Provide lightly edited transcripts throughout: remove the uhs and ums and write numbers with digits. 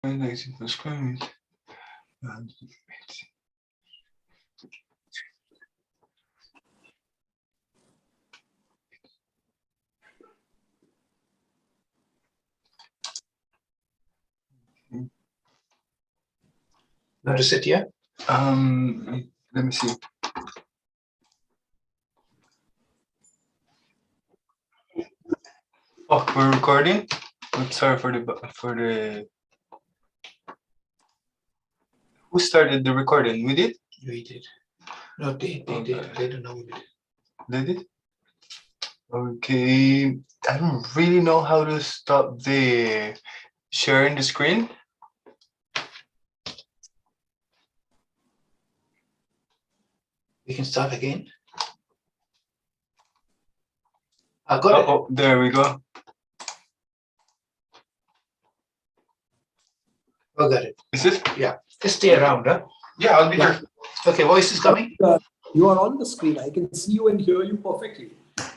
Notice it here? Let me see. Oh, we're recording? I'm sorry for the who started the recording? We did? We did. No, they did. They don't know we did. They did? Okay. I don't really know how to stop the sharing the screen. We can start again. I got it. Oh, there we go. Oh, got it. Is it? Yeah. Just stay around, huh? Yeah, I'll be here. Okay, voice is coming. You are on the screen. I can see you and hear you perfectly.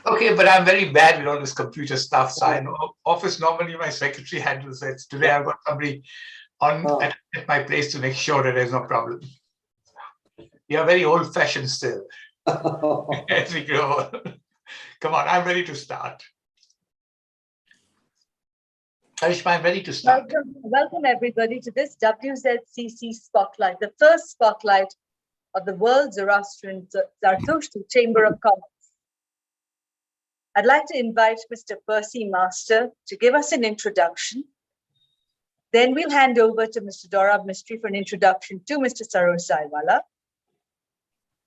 Okay, but I'm very bad with all this computer stuff. So I know office normally my secretary handles it. Today I've got somebody on at my place to make sure that there's no problem. You're very old-fashioned still. As we grow. Come on, I'm ready to start. Karishma, I'm ready to start. Welcome everybody to this WZCC Spotlight, the first spotlight of the World Zoroastrian Zarathustra Chamber of Commerce. I'd like to invite Mr. Percy Master to give us an introduction. Then we'll hand over to Mr. Dorab Mistry for an introduction to Mr. Sarosh Zaiwalla.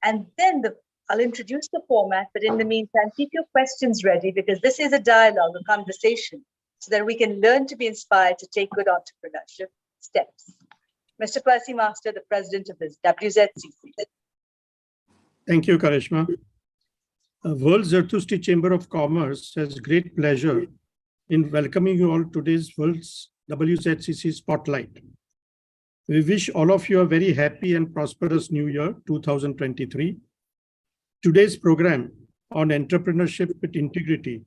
And then I'll introduce the format, but in the meantime, keep your questions ready because this is a dialogue, a conversation, so that we can learn to be inspired to take good entrepreneurship steps. Mr. Percy Master, the president of this WZCC. Thank you, Karishma. World Zarathustra Chamber of Commerce has great pleasure in welcoming you all to today's World's WZCC Spotlight. We wish all of you a very happy and prosperous New Year 2023. Today's program on entrepreneurship with integrity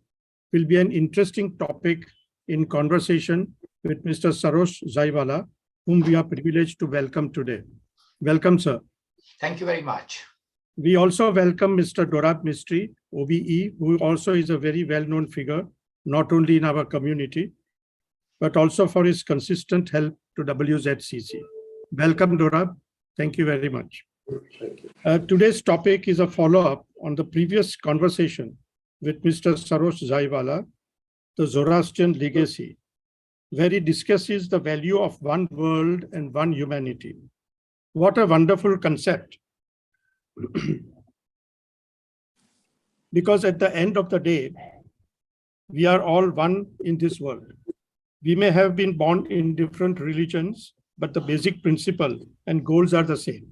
will be an interesting topic in conversation with Mr. Sarosh Zaiwalla, whom we are privileged to welcome today. Welcome, sir. Thank you very much. We also welcome Mr. Dorab Mistry, OBE, who also is a very well-known figure, not only in our community, but also for his consistent help to WZCC. Welcome, Dorab. Thank you very much. Thank you. Today's topic is a follow-up on the previous conversation with Mr. Sarosh Zaiwalla, the Zoroastrian legacy, where he discusses the value of one world and one humanity. What a wonderful concept. Because at the end of the day, we are all one in this world. We may have been born in different religions, but the basic principle and goals are the same.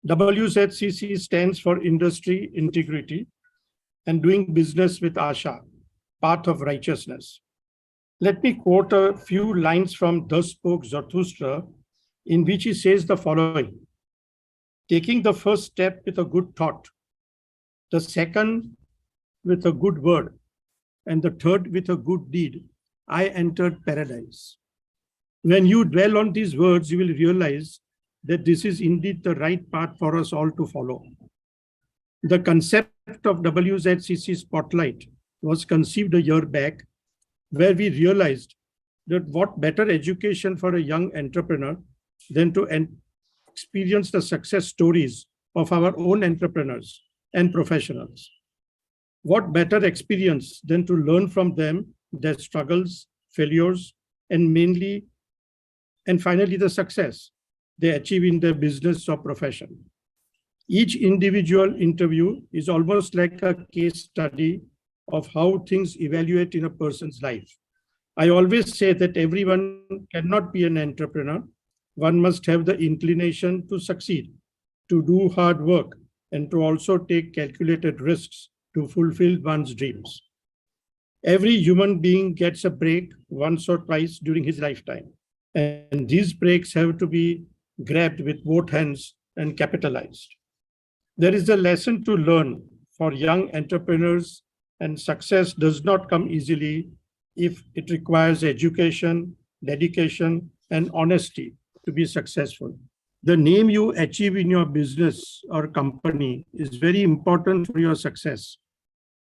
WZCC stands for Industry Integrity and Doing Business with Asha, Path of Righteousness. Let me quote a few lines from Thus Spoke Zarathustra, in which he says the following: taking the first step with a good thought, the second with a good word, and the third with a good deed, I entered paradise. When you dwell on these words, you will realize that this is indeed the right path for us all to follow. The concept of WZCC Spotlight was conceived a year back, where we realized that what better education for a young entrepreneur than to experience the success stories of our own entrepreneurs and professionals. What better experience than to learn from them their struggles, failures, and finally the success they achieve in their business or profession. Each individual interview is almost like a case study of how things evaluate in a person's life. I always say that everyone cannot be an entrepreneur. One must have the inclination to succeed, to do hard work, and to also take calculated risks to fulfill one's dreams. Every human being gets a break once or twice during his lifetime, and these breaks have to be grabbed with both hands and capitalized. There is a lesson to learn for young entrepreneurs, and success does not come easily if it requires education, dedication, and honesty to be successful. The name you achieve in your business or company is very important for your success.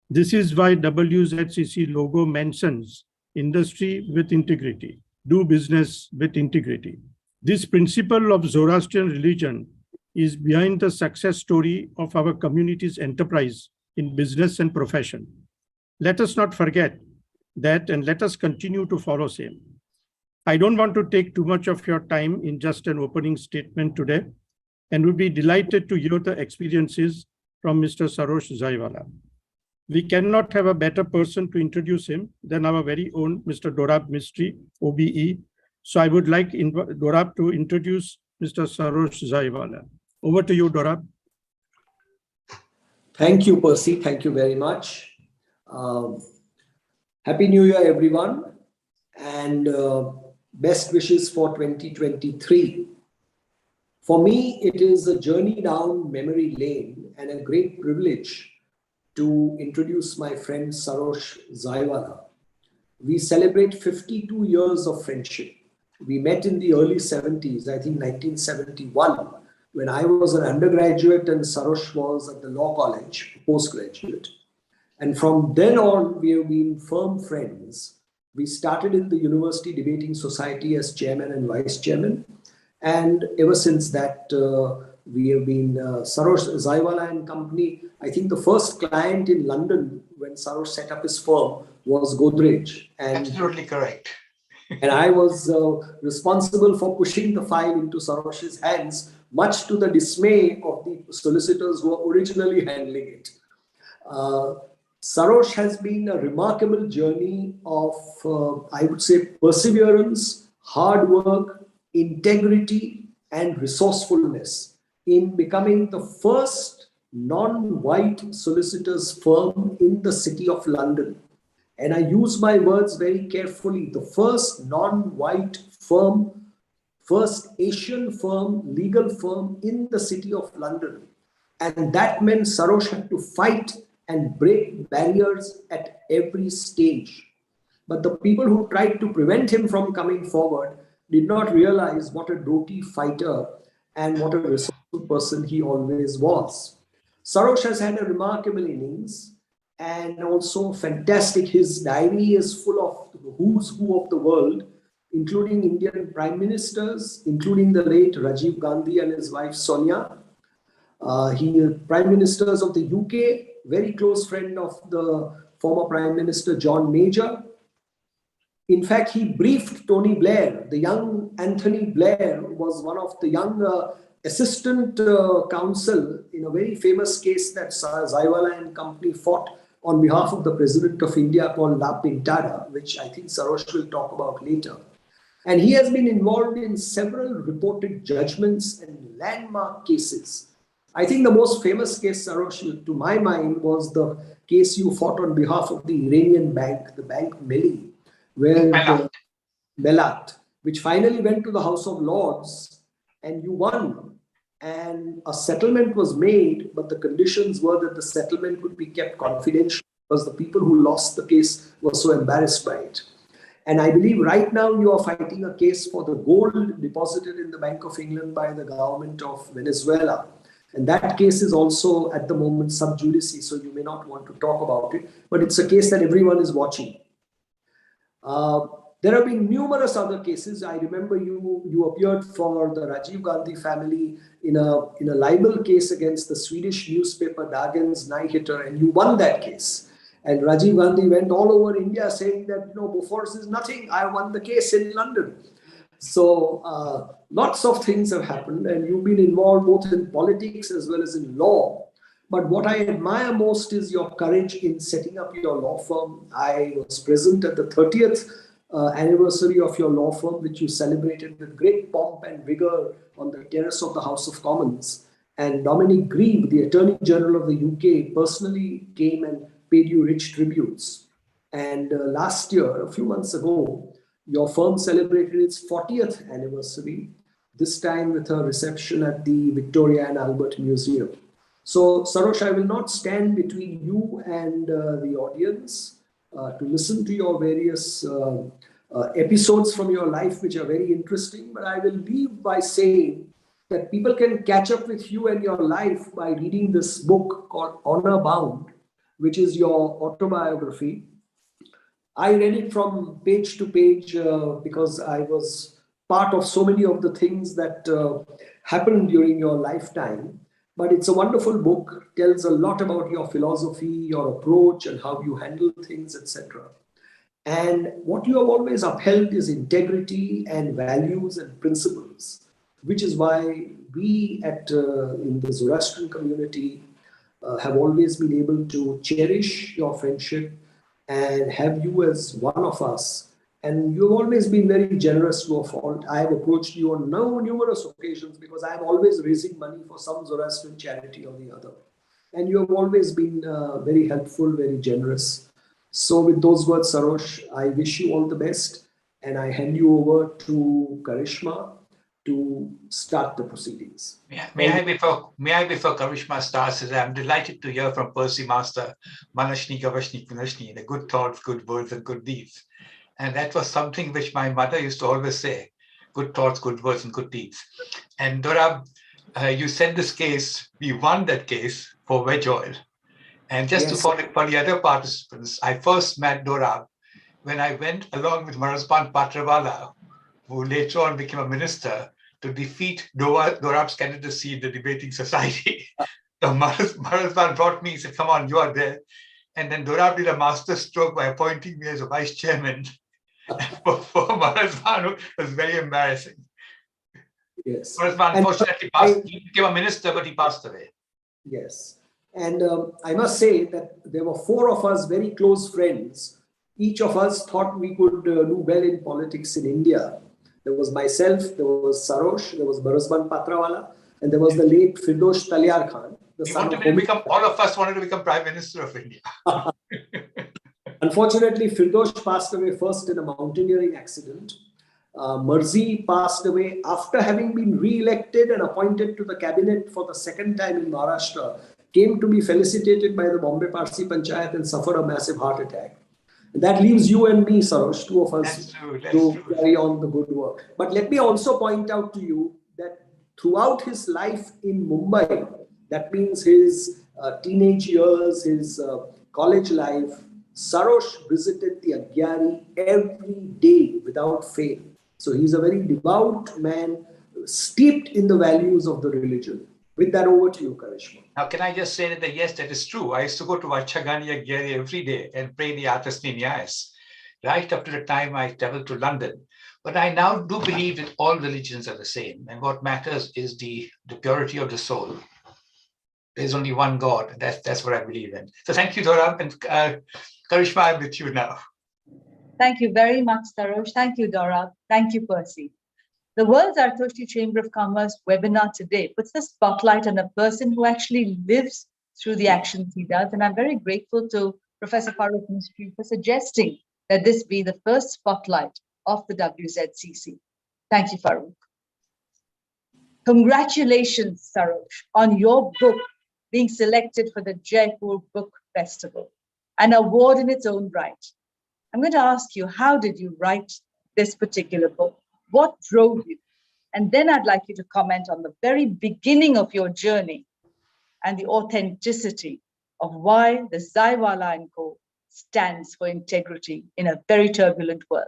This is why WZCC logo mentions industry with integrity, do business with integrity. This principle of Zoroastrian religion is behind the success story of our community's enterprise in business and profession. Let us not forget that, and let us continue to follow same. I don't want to take too much of your time in just an opening statement today, and would be delighted to hear the experiences from Mr. Sarosh Zaiwalla. We cannot have a better person to introduce him than our very own Mr. Dorab Mistry, OBE. So I would like Dorab to introduce Mr. Sarosh Zaiwalla. Over to you, Dorab. Thank you, Percy. Thank you very much. Happy New Year, everyone, and best wishes for 2023. For me, it is a journey down memory lane and a great privilege to introduce my friend Sarosh Zaiwalla. We celebrate 52 years of friendship. We met in the early 70s, I think 1971, when I was an undergraduate and Sarosh was at the law college, postgraduate. And from then on, we have been firm friends. We started in the University Debating Society as chairman and vice chairman. And ever since that, we have been Sarosh Zaiwalla and Company. I think the first client in London when Sarosh set up his firm was Godrej. And, absolutely correct. And I was responsible for pushing the file into Sarosh's hands, much to the dismay of the solicitors who were originally handling it. Sarosh has been a remarkable journey of, I would say, perseverance, hard work, integrity, and resourcefulness in becoming the first non-white solicitors firm in the city of London. And I use my words very carefully. The first non-white firm, first Asian firm, legal firm in the city of London. And that meant Sarosh had to fight and break barriers at every stage. But the people who tried to prevent him from coming forward did not realize what a doughty fighter and what a resourceful person he always was. Sarosh has had a remarkable innings and also fantastic. His diary is full of the who's who of the world, including Indian prime ministers, including the late Rajiv Gandhi and his wife Sonia. He is prime ministers of the UK, very close friend of the former Prime Minister John Major. In fact, he briefed Tony Blair. The young Anthony Blair was one of the young assistant counsel in a very famous case that Zaiwalla and Company fought on behalf of the President of India called La Pintada, which I think Sarosh will talk about later. And he has been involved in several reported judgments and landmark cases. I think the most famous case, Sarosh, to my mind, was the case you fought on behalf of the Iranian bank, the Bank Melli, where Belat, which finally went to the House of Lords, and you won. And a settlement was made, but the conditions were that the settlement would be kept confidential because the people who lost the case were so embarrassed by it. And I believe right now you are fighting a case for the gold deposited in the Bank of England by the government of Venezuela. And that case is also at the moment sub judice, so you may not want to talk about it, but it's a case that everyone is watching. There have been numerous other cases. I remember you appeared for the Rajiv Gandhi family in a libel case against the Swedish newspaper Dagens Nyheter, and you won that case. And Rajiv Gandhi went all over India saying that, Bofors is nothing. I won the case in London. So lots of things have happened, and you've been involved both in politics as well as in law. But what I admire most is your courage in setting up your law firm. I was present at the 30th anniversary of your law firm, which you celebrated with great pomp and vigor on the terrace of the House of Commons. And Dominic Grieve, the Attorney General of the UK, personally came and paid you rich tributes. And last year, a few months ago, your firm celebrated its 40th anniversary, this time with a reception at the Victoria and Albert Museum. So, Sarosh, I will not stand between you and the audience to listen to your various episodes from your life which are very interesting. But I will leave by saying that people can catch up with you and your life by reading this book called Honor Bound, which is your autobiography. I read it from page to page because I was part of so many of the things that happened during your lifetime. But it's a wonderful book, tells a lot about your philosophy, your approach, and how you handle things, etc. And what you have always upheld is integrity and values and principles, which is why we in the Zoroastrian community have always been able to cherish your friendship and have you as one of us. And you've always been very generous to a fault. I have approached you on numerous occasions because I'm always raising money for some Zoroastrian charity or the other. And you have always been very helpful, very generous. So with those words, Sarosh, I wish you all the best. And I hand you over to Karishma to start the proceedings. May I, before Karishma starts, I'm delighted to hear from Percy Master, Manashni Gavashni Punashni, the good thoughts, good words, and good deeds. And that was something which my mother used to always say, good thoughts, good words, and good deeds. And Dorab, you said this case, we won that case for veg oil. And just Yes. for the other participants, I first met Dorab when I went along with Marasban Patrawala, who later on became a minister, to defeat Dorab's candidacy in the debating society. So Marasban brought me, he said, come on, you are there. And then Dorab did a master stroke by appointing me as a vice chairman. for Marasban, it was very embarrassing. Yes. Marasban unfortunately passed. He became a minister, but he passed away. Yes. And I must say that there were four of us very close friends. Each of us thought we could do well in politics in India. There was myself, there was Sarosh, there was Marasban Patrawala, and there was the late Firdosh Talyar Khan. All of us wanted to become Prime Minister of India. Unfortunately, Firdosh passed away first in a mountaineering accident. Marzi passed away after having been re-elected and appointed to the cabinet for the second time in Maharashtra, came to be felicitated by the Bombay Parsi Panchayat and suffered a massive heart attack. That leaves you and me, Sarosh, two of us, to carry on the good work. But let me also point out to you that throughout his life in Mumbai, that means his teenage years, his college life, Sarosh visited the Agyari every day without fail. So he's a very devout man, steeped in the values of the religion. With that, over to you, Karishma. Now, can I just say that yes, that is true. I used to go to Vachagani Agyari every day and pray the Atasni Nyayas, right up to the time I traveled to London. But I now do believe that all religions are the same. And what matters is the purity of the soul. There's only one God. And that's what I believe in. So thank you, Dora. And Karishma, I'm with you now. Thank you very much, Sarosh. Thank you, Dora. Thank you, Percy. The World Zartoshti Chamber of Commerce webinar today puts the spotlight on a person who actually lives through the actions he does. And I'm very grateful to Professor Farooq Mistry for suggesting that this be the first spotlight of the WZCC. Thank you, Farooq. Congratulations, Sarosh, on your book being selected for the Jaipur Book Festival, an award in its own right. I'm going to ask you, how did you write this particular book? What drove you? And then I'd like you to comment on the very beginning of your journey and the authenticity of why the Zaiwalla & Co. stands for integrity in a very turbulent world.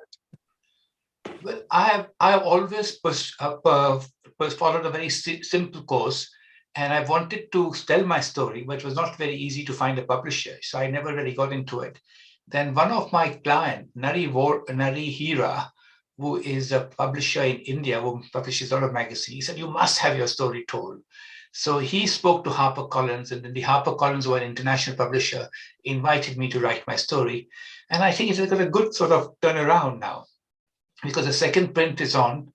Well, I have always followed a very simple course, and I wanted to tell my story, but it was not very easy to find a publisher, so I never really got into it. Then one of my clients, Nari Hira, who is a publisher in India, who publishes a lot of magazines, he said, you must have your story told. So he spoke to HarperCollins, and then the HarperCollins, who are an international publisher, invited me to write my story. And I think it's got a good sort of turnaround now, because the second print is on,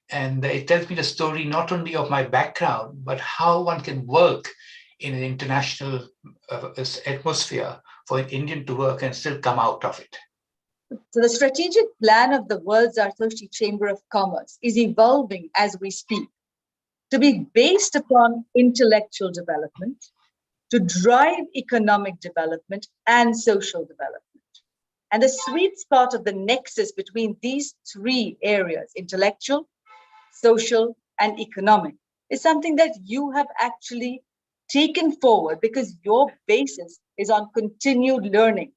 and it tells me the story not only of my background, but how one can work in an international atmosphere for an Indian to work and still come out of it. So the strategic plan of the World Zartoshti Chamber of Commerce is evolving as we speak, to be based upon intellectual development, to drive economic development and social development. And the sweet spot of the nexus between these three areas, intellectual, social, and economic, is something that you have actually taken forward because your basis is on continued learning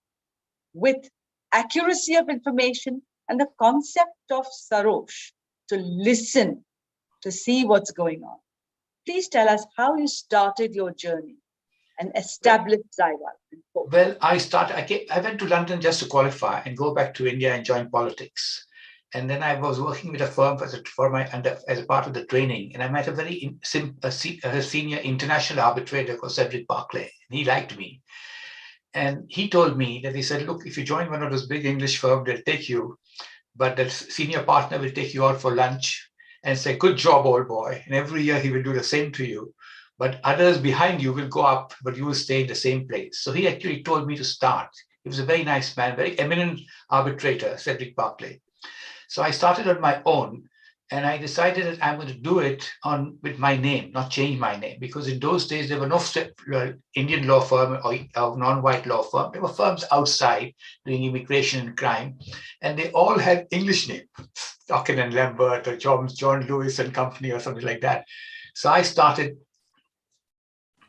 with accuracy of information and the concept of Sarosh, to listen, to see what's going on. Please tell us how you started your journey and established Zaiwalla. Well, I went to London just to qualify and go back to India and join politics. And then I was working with a firm as a part of the training. And I met a very senior international arbitrator called Cedric Barclay. And he liked me. And he told me that he said, look, if you join one of those big English firms, they'll take you, but the senior partner will take you out for lunch and say, good job, old boy. And every year he will do the same to you. But others behind you will go up, but you will stay in the same place. So he actually told me to start. He was a very nice man, very eminent arbitrator, Cedric Barclay. So I started on my own, and I decided that I'm going to do it with my name, not change my name, because in those days there were no Indian law firm or non-white law firm. There were firms outside doing immigration and crime, and they all had English names, Stockin and Lambert or John Lewis and Company or something like that. So I started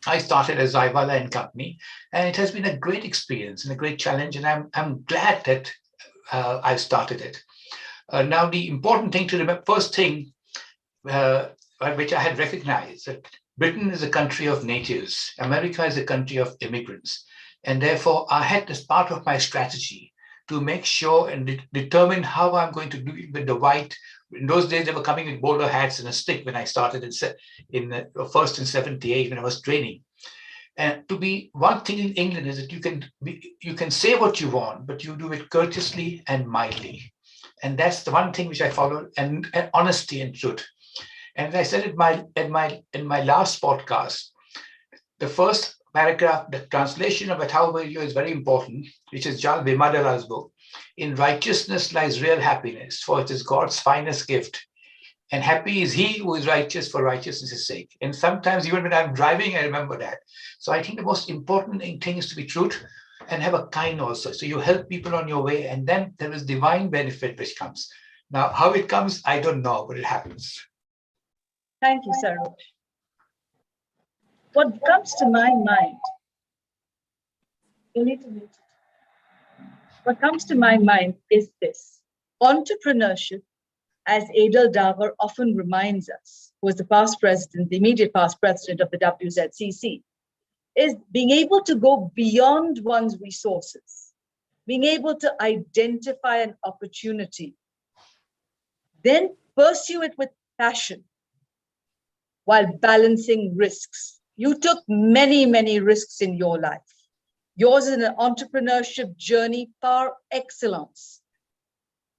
as Zaiwalla and Company, and it has been a great experience and a great challenge, and I'm glad that I started it. Now, the important thing to remember, first thing, which I had recognized, that Britain is a country of natives, America is a country of immigrants, and therefore I had as part of my strategy to make sure and determine how I'm going to do it with the white. In those days, they were coming with bowler hats and a stick when I started first in 78 when I was training. And to be one thing in England is that you can say what you want, but you do it courteously and mildly. And that's the one thing which I followed, and honesty and truth. And as I said in my last podcast, the first paragraph, the translation of Athauvariyo is very important, which is Jal Vimadala's book. In righteousness lies real happiness, for it is God's finest gift. And happy is he who is righteous for righteousness' sake. And sometimes even when I'm driving, I remember that. So I think the most important thing is to be truth and have a kind also. So you help people on your way, and then there is divine benefit which comes. Now, how it comes, I don't know, but it happens. Thank you, Sarosh. What comes to my mind, what comes to my mind is this: entrepreneurship, as Adel Davar often reminds us, who was the immediate past president of the WZCC, is being able to go beyond one's resources, being able to identify an opportunity, then pursue it with passion while balancing risks. You took many, many risks in your life. Yours is an entrepreneurship journey par excellence.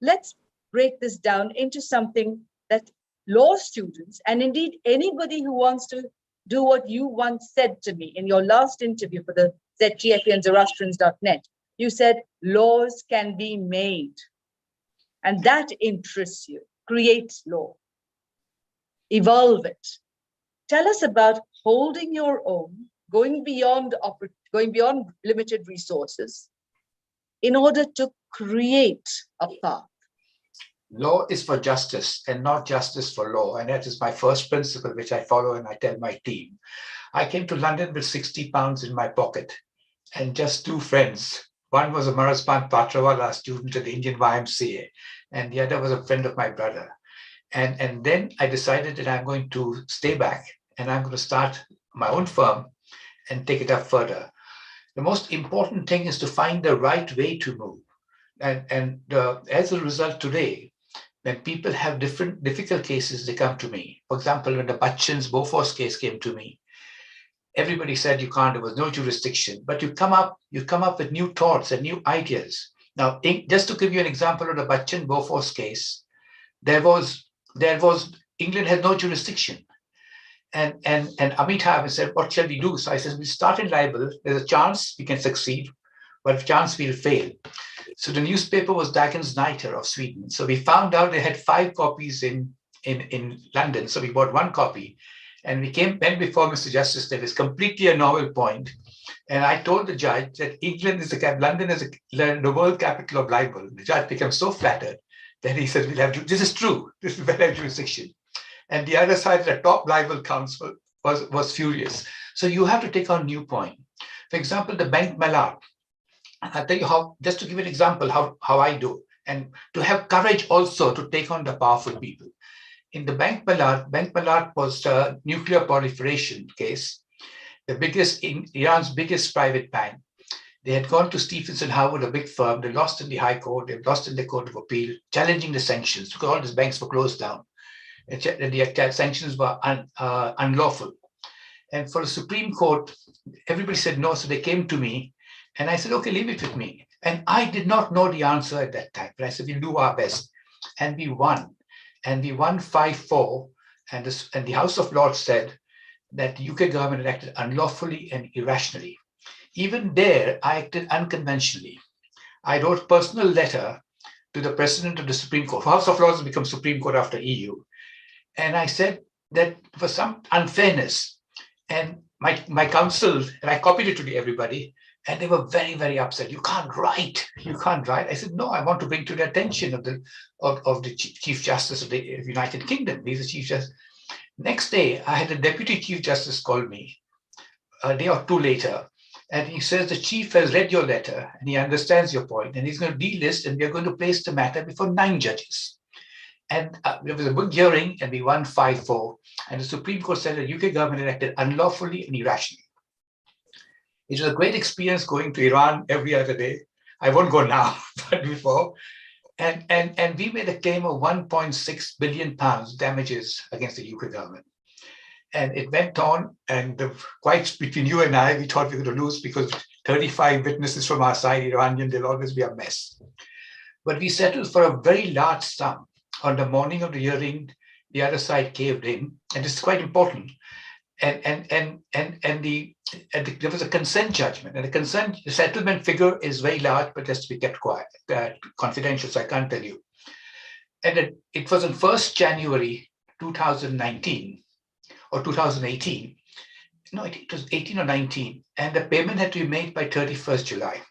Let's break this down into something that law students, and indeed anybody who wants to do what you once said to me in your last interview for the ZGFE and Zoroastrians.net. You said laws can be made, and that interests you. Create law, evolve it. Tell us about holding your own, going beyond limited resources in order to create a path. Law is for justice and not justice for law. And that is my first principle, which I follow and I tell my team. I came to London with 60 pounds in my pocket and just two friends. One was a Maraspan Patrawala student at the Indian YMCA, and the other was a friend of my brother. And then I decided that I'm going to stay back and I'm going to start my own firm and take it up further. The most important thing is to find the right way to move. And as a result today, when people have difficult cases, they come to me. For example, when the Bachchan's Bofors case came to me, everybody said you can't, there was no jurisdiction, but you come up with new thoughts and new ideas. Now, just to give you an example of the Bachchan Bofors case, there was England had no jurisdiction. And Amitabh said, what shall we do? So I said, we start in libel. There's a chance we can succeed, but a chance we'll fail. So the newspaper was Dagens Nyheter of Sweden. So we found out they had 5 copies in London. So we bought 1 copy. And we went before Mr. Justice Davis, completely a novel point. And I told the judge that England is London is the world capital of libel. The judge became so flattered that he said, this is true. This is where I have jurisdiction. And the other side, the top libel counsel was furious. So you have to take on new point. For example, the Bank Malard. I'll tell you how, just to give an example, how I do, and to have courage also to take on the powerful people. In the Bank Malard was a nuclear proliferation case, Iran's biggest private bank. They had gone to Stephenson Howard, a big firm. They lost in the High Court. They lost in the Court of Appeal, challenging the sanctions because all these banks were closed down. And the sanctions were unlawful. And for the Supreme Court, everybody said no. So they came to me and I said, okay, leave it with me. And I did not know the answer at that time, but I said, we'll do our best. And we won. And we won 5-4. And the House of Lords said that the UK government acted unlawfully and irrationally. Even there, I acted unconventionally. I wrote a personal letter to the president of the Supreme Court. House of Lords has become Supreme Court after EU. And I said that for some unfairness, and my counsel, and I copied it to everybody, and they were very, very upset. You can't write. You can't write. I said, no, I want to bring to the attention of the Chief Justice of the United Kingdom. He's the Chief Justice. Next day, I had the Deputy Chief Justice call me a day or two later, and he says the Chief has read your letter and he understands your point, and he's going to delist, and we are going to place the matter before 9 judges. And there was a big hearing, and we won 5-4. And the Supreme Court said the UK government acted unlawfully and irrationally. It was a great experience going to Iran every other day. I won't go now, but before. And we made a claim of 1.6 billion pounds damages against the UK government. And it went on, and quite between you and I, we thought we were going to lose because 35 witnesses from our side, Iranian, there'll always be a mess. But we settled for a very large sum. On the morning of the hearing, the other side caved in, and this is quite important. And there was a consent judgment, and the settlement figure is very large, but has to be kept quiet, confidential, so I can't tell you. And it was on 1st January 2019 or 2018. No, it was 18 or 19, and the payment had to be made by 31st July.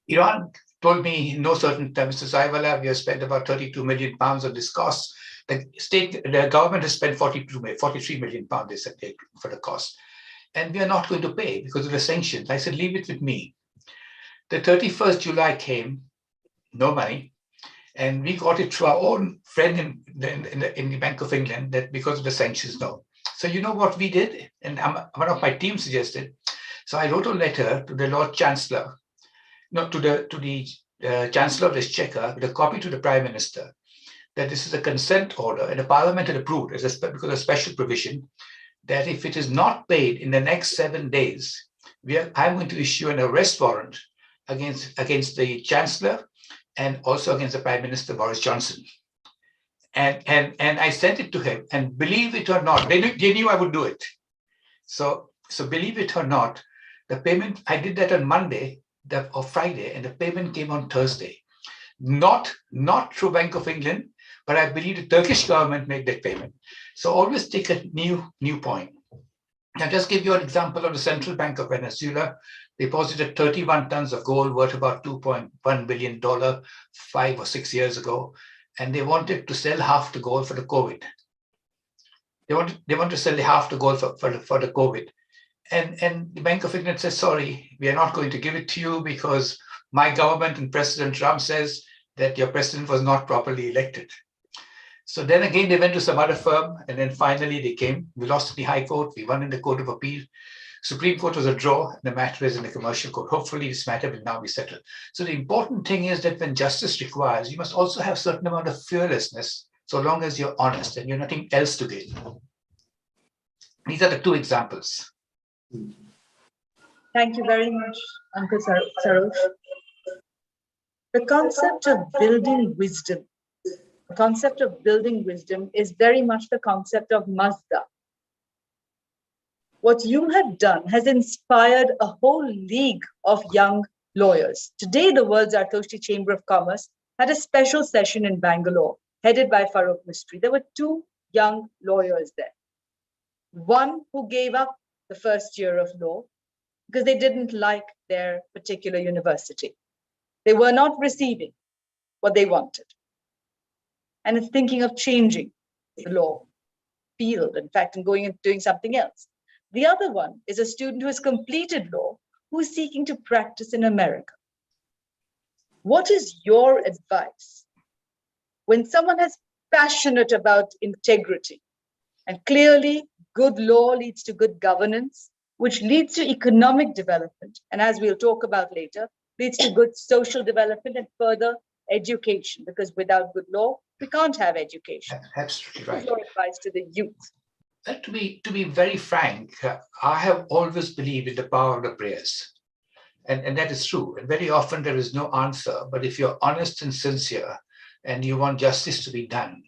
Iran told me in no certain terms, Mr. Zaiwalla, we have spent about 32 million pounds on this cost. The government has spent 43 million pounds, they said, for the cost. And we are not going to pay because of the sanctions. I said, leave it with me. The 31st July came, no money. And we got it through our own friend in the Bank of England that because of the sanctions, no. So you know what we did? And one of my team suggested. So I wrote a letter to the Lord Chancellor, no, to the Chancellor of the Exchequer, with a copy to the Prime Minister, that this is a consent order, and the Parliament had approved because of a special provision that if it is not paid in the next 7 days, I'm going to issue an arrest warrant against the Chancellor and also against the Prime Minister Boris Johnson. And I sent it to him, and believe it or not, they knew I would do it. So believe it or not, the payment, I did that on Monday or Friday, and the payment came on Thursday. Not through Bank of England, but I believe the Turkish government made that payment. So always take a new point. Now just give you an example of the Central Bank of Venezuela. Deposited 31 tons of gold worth about $2.1 billion 5 or 6 years ago. And they wanted to sell half the gold for the COVID. They want to sell half the gold for the COVID. And the Bank of England says, sorry, we are not going to give it to you because my government and President Trump says that your president was not properly elected. So then again, they went to some other firm, and then finally they came. We lost in the High Court. We won in the Court of Appeal. Supreme Court was a draw. The matter is in the Commercial Court. Hopefully this matter will now be settled. So the important thing is that when justice requires, you must also have a certain amount of fearlessness, so long as you're honest and you're nothing else to gain. These are the two examples. Thank you very much, Uncle Sarosh. The concept of building wisdom. The concept of building wisdom is very much the concept of Mazda. What you have done has inspired a whole league of young lawyers. Today, the World Zartoshti Chamber of Commerce had a special session in Bangalore, headed by Farooq Mistry. There were 2 young lawyers there. One who gave up the first year of law, because they didn't like their particular university. They were not receiving what they wanted. And it's thinking of changing the law field, in fact, and going and doing something else. The other one is a student who has completed law, who is seeking to practice in America. What is your advice when someone is passionate about integrity, and clearly good law leads to good governance, which leads to economic development, and as we'll talk about later, leads to good social development and further education, because without good law, we can't have education. Absolutely What right. is your advice to the youth? To be very frank, I have always believed in the power of the prayers. And that is true. And very often there is no answer. But if you're honest and sincere and you want justice to be done,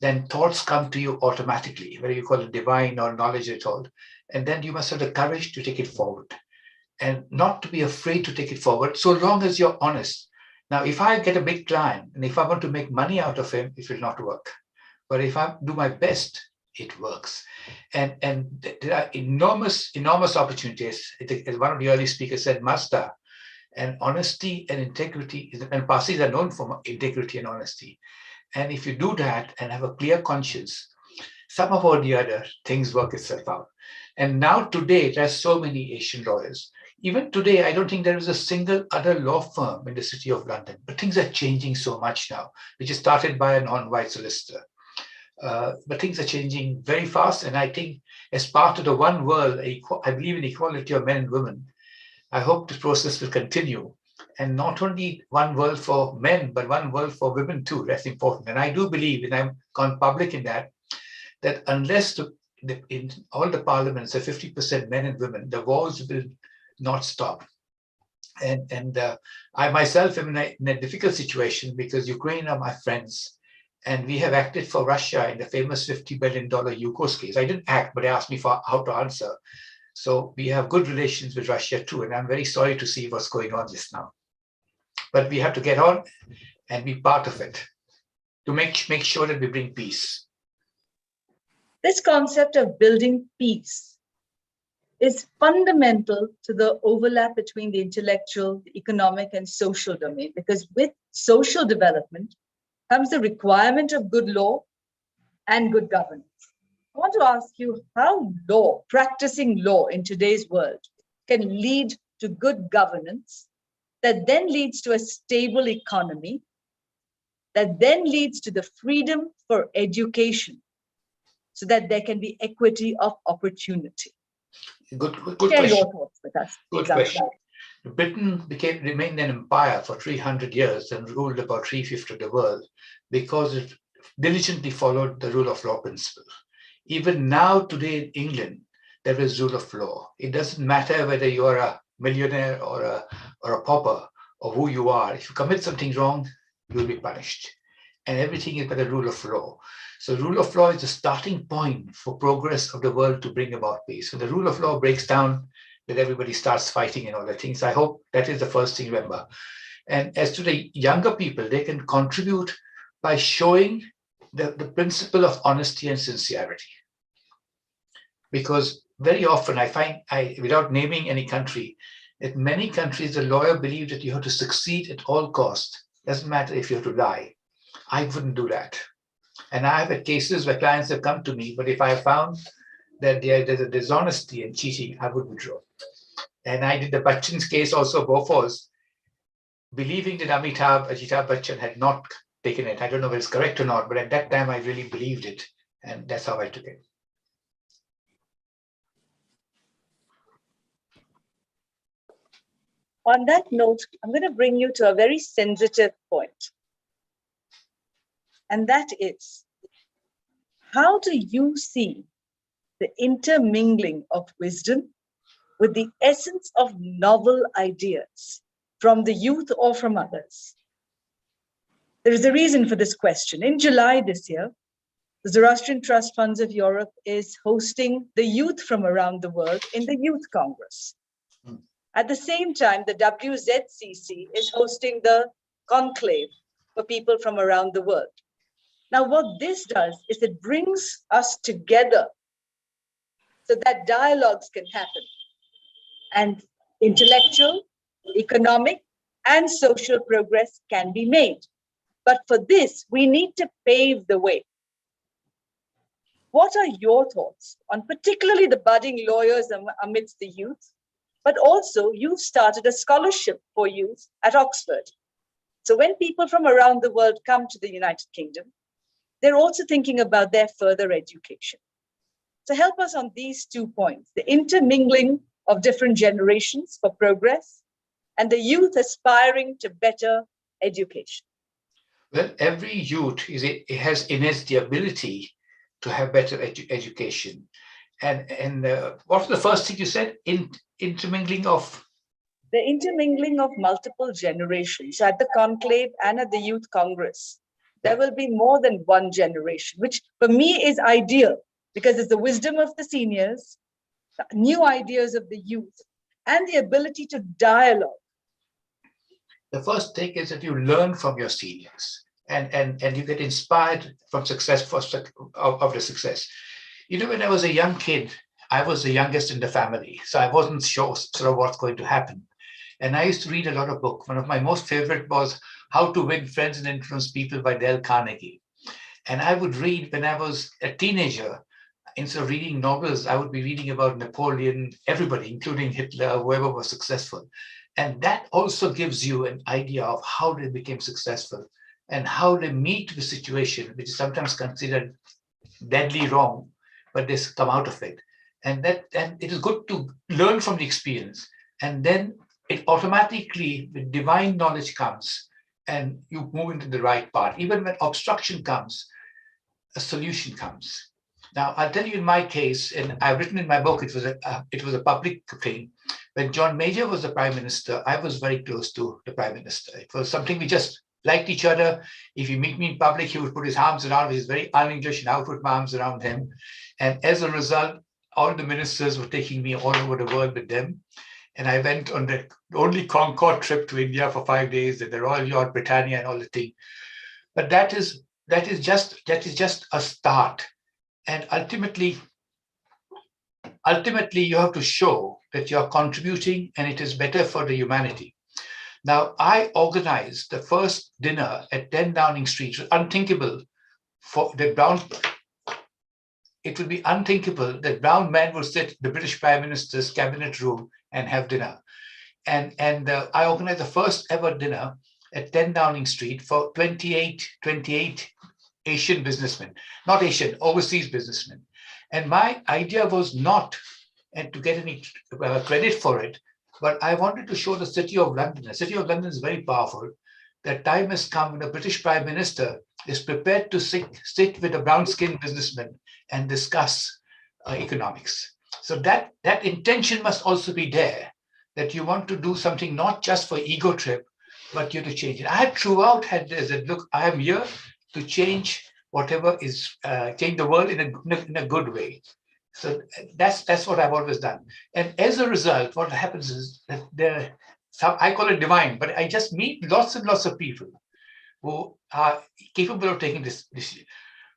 then thoughts come to you automatically, whether you call it divine or knowledge at all. And then you must have the courage to take it forward and not to be afraid to take it forward, so long as you're honest. Now, if I get a big client and if I want to make money out of him, it will not work. But if I do my best, it works. And there are enormous opportunities. As one of the early speakers said, Mazda, and honesty and integrity, and Parsis are known for integrity and honesty. And if you do that and have a clear conscience, somehow or the other, things work itself out. And now today, there's so many Asian lawyers. Even today, I don't think there is a single other law firm in the city of London, but things are changing so much now, which is started by a non-white solicitor. But things are changing very fast. And I think as part of the one world, I believe in equality of men and women. I hope this process will continue. And not only one world for men, but one world for women too. That's important. And I do believe, and I've gone public in that unless in all the parliaments are 50% men and women, the wars will not stop. And I myself am in a difficult situation because Ukraine are my friends. And we have acted for Russia in the famous $50 billion Yukos case. I didn't act, but they asked me for how to answer. So we have good relations with Russia too. And I'm very sorry to see what's going on just now. But we have to get on and be part of it to make sure that we bring peace. This concept of building peace is fundamental to the overlap between the intellectual, the economic, and social domain, because with social development comes the requirement of good law and good governance. I want to ask you how practicing law in today's world can lead to good governance, that then leads to a stable economy, that then leads to the freedom for education, so that there can be equity of opportunity. Good Share question. Your thoughts with us. Good question. Britain remained an empire for 300 years and ruled about 3/5 of the world because it diligently followed the rule of law principle. Even now, today in England, there is rule of law. It doesn't matter whether you're a millionaire or a pauper or who you are. If you commit something wrong, you'll be punished. And everything is by the rule of law. So rule of law is the starting point for progress of the world to bring about peace. When the rule of law breaks down, then everybody starts fighting and all the things. I hope that is the first thing to remember. And as to the younger people, they can contribute by showing the principle of honesty and sincerity. Because very often I find, without naming any country, that many countries, the lawyer believes that you have to succeed at all costs. Doesn't matter if you have to lie. I wouldn't do that. And I have had cases where clients have come to me, but if I found that there's a dishonesty and cheating, I would withdraw. And I did the Bachchan's case also, Bofors, believing that Amitabh Bachchan had not taken it. I don't know if it's correct or not, but at that time I really believed it. And that's how I took it. On that note, I'm going to bring you to a very sensitive point. And that is, how do you see the intermingling of wisdom with the essence of novel ideas from the youth or from others? There is a reason for this question. In July this year, the Zoroastrian Trust Funds of Europe is hosting the youth from around the world in the Youth Congress. At the same time, the WZCC is hosting the conclave for people from around the world. Now, what this does is it brings us together so that dialogues can happen. And Intellectual, economic, and social progress can be made. But for this, we need to pave the way. What are your thoughts on particularly the budding lawyers amidst the youth? But also, you've started a scholarship for youth at Oxford. So when people from around the world come to the United Kingdom, they're also thinking about their further education. So help us on these 2 points, the intermingling of different generations for progress and the youth aspiring to better education. Well, every youth has in it the ability to have better education. And what was the first thing you said? Intermingling of? The intermingling of multiple generations at the conclave and at the Youth Congress. There will be more than one generation, which for me is ideal because it's the wisdom of the seniors, new ideas of the youth, and the ability to dialogue. The first thing is that you learn from your seniors and you get inspired from success of the success. You know, when I was a young kid, I was the youngest in the family, so I wasn't sure sort of what's going to happen. And I used to read a lot of books. One of my most favorite was How to Win Friends and Influence People by Dale Carnegie. And I would read when I was a teenager. Instead of reading novels, I would be reading about Napoleon, everybody, including Hitler, whoever was successful. And that also gives you an idea of how they became successful and how they meet the situation, which is sometimes considered deadly wrong, but they come out of it. And it is good to learn from the experience. And then it automatically, the divine knowledge comes and you move into the right path. Even when obstruction comes, a solution comes. Now, I'll tell you in my case, and I've written in my book, it was a public thing. When John Major was the Prime Minister, I was very close to the Prime Minister. It was something we just liked each other. If you meet me in public, he would put his arms around me. He's very un-English, and I would put my arms around him. And as a result, all the ministers were taking me all over the world with them. And I went on the only Concorde trip to India for 5 days, and the Royal Yacht Britannia and all the thing. But that is just a start. And ultimately, you have to show that you're contributing and it is better for the humanity. Now, I organized the first dinner at 10 Downing Street. It was unthinkable it would be unthinkable that brown men would sit in the British Prime Minister's cabinet room and have dinner. And I organized the first ever dinner at 10 Downing Street for 28 Asian businessmen, not Asian, overseas businessmen. And my idea was not to get any credit for it, but I wanted to show the City of London. The City of London is very powerful. That time has come when a British Prime Minister is prepared to sit with a brown-skinned businessman and discuss economics. So that intention must also be there, that you want to do something not just for ego trip, but you to change it. I had throughout had this, that look, I am here to change whatever is, change the world in a good way. So that's what I've always done. And as a result, what happens is that I call it divine, but I just meet lots and lots of people who are capable of taking this decision.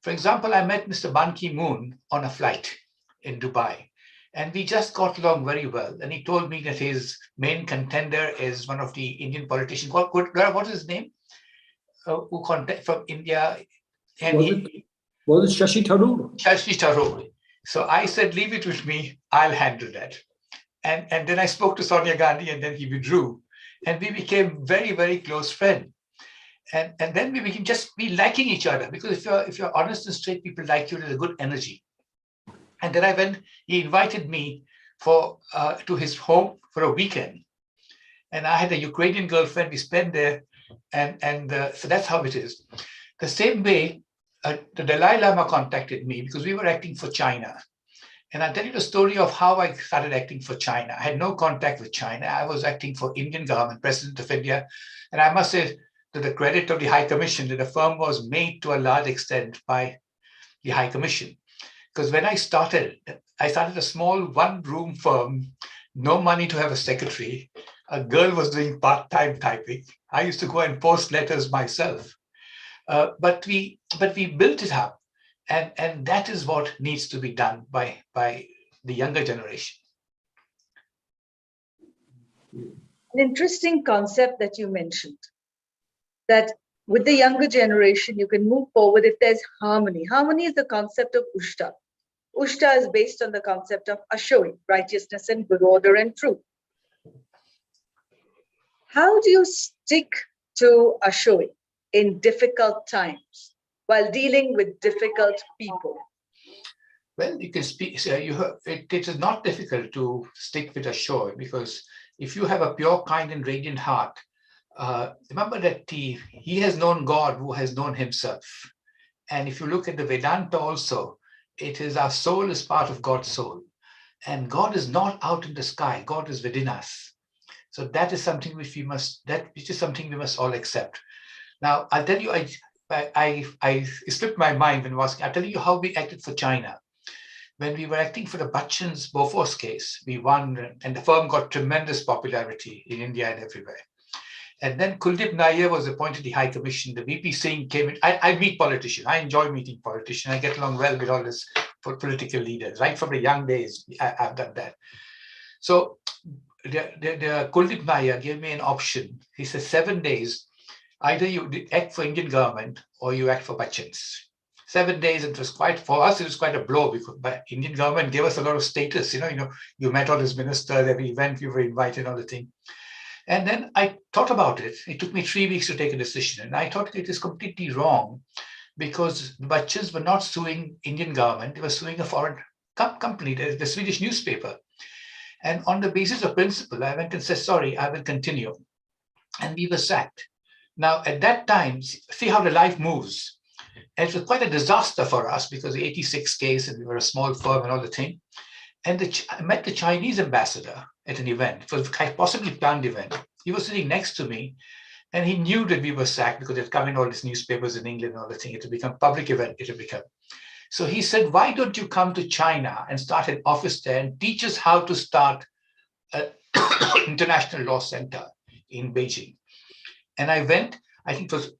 For example, I met Mr. Ban Ki-moon on a flight in Dubai, and we just got along very well. And he told me that his main contender is one of the Indian politicians. What is his name? Who contest from India? And was it Shashi Tharoor? Shashi Tharoor. So I said, leave it with me. I'll handle that. And then I spoke to Sonia Gandhi, and then he withdrew. And we became very, very close friends. And then we became just liking each other, because if you're honest and straight, people like you. There's a good energy. And then I went. He invited me to his home for a weekend, and I had a Ukrainian girlfriend. We spent there, and so that's how it is. The same way, the Dalai Lama contacted me because we were acting for China. And I'll tell you the story of how I started acting for China. I had no contact with China. I was acting for Indian government, President of India. And I must say, to the credit of the High Commission, that the firm was made to a large extent by the High Commission. Because when I started a small one-room firm, no money to have a secretary. A girl was doing part-time typing. I used to go and post letters myself. But we built it up. And that is what needs to be done by the younger generation. An interesting concept that you mentioned, that with the younger generation, you can move forward if there's harmony. Harmony is the concept of Ushta. Ushta is based on the concept of Ashoi, righteousness and good order and truth. How do you stick to Ashoi in difficult times while dealing with difficult people? Well, you can speak. So it is not difficult to stick with a show, because if you have a pure, kind, and radiant heart, remember that he has known God who has known himself. And if you look at the Vedanta also, it is our soul is part of God's soul. And God is not out in the sky. God is within us. So that is something which we must all accept. Now, I'll tell you, I slipped my mind when I was, I'll tell you how we acted for China. When we were acting for the Bachchan's Bofors case, we won, and the firm got tremendous popularity in India and everywhere. And then Kuldeep Nair was appointed the High Commission. The VP Singh came in. I meet politicians. I enjoy meeting politicians. I get along well with all this political leaders. Right from the young days, I've done that. So the Kuldeep Nair gave me an option. He said 7 days, either you act for Indian government or you act for Bachchan's. 7 days, it was quite, for us, it was quite a blow, because but Indian government gave us a lot of status. You met all these ministers, every event you were invited, all the thing. And then I thought about it. It took me 3 weeks to take a decision. And I thought it is completely wrong, because the Bachchans were not suing Indian government. They were suing a foreign company, the Swedish newspaper. And on the basis of principle, I went and said, sorry, I will continue. And we were sacked. Now, at that time, see how the life moves. And it was quite a disaster for us, because the 86 case, and we were a small firm and all the thing. And I met the Chinese ambassador at an event. It was a possibly planned event. He was sitting next to me, and he knew that we were sacked because it had come in all these newspapers in England and all the thing. It had become a public event. It had become. So he said, why don't you come to China and start an office there and teach us how to start an international law center in Beijing? And I went, I think it was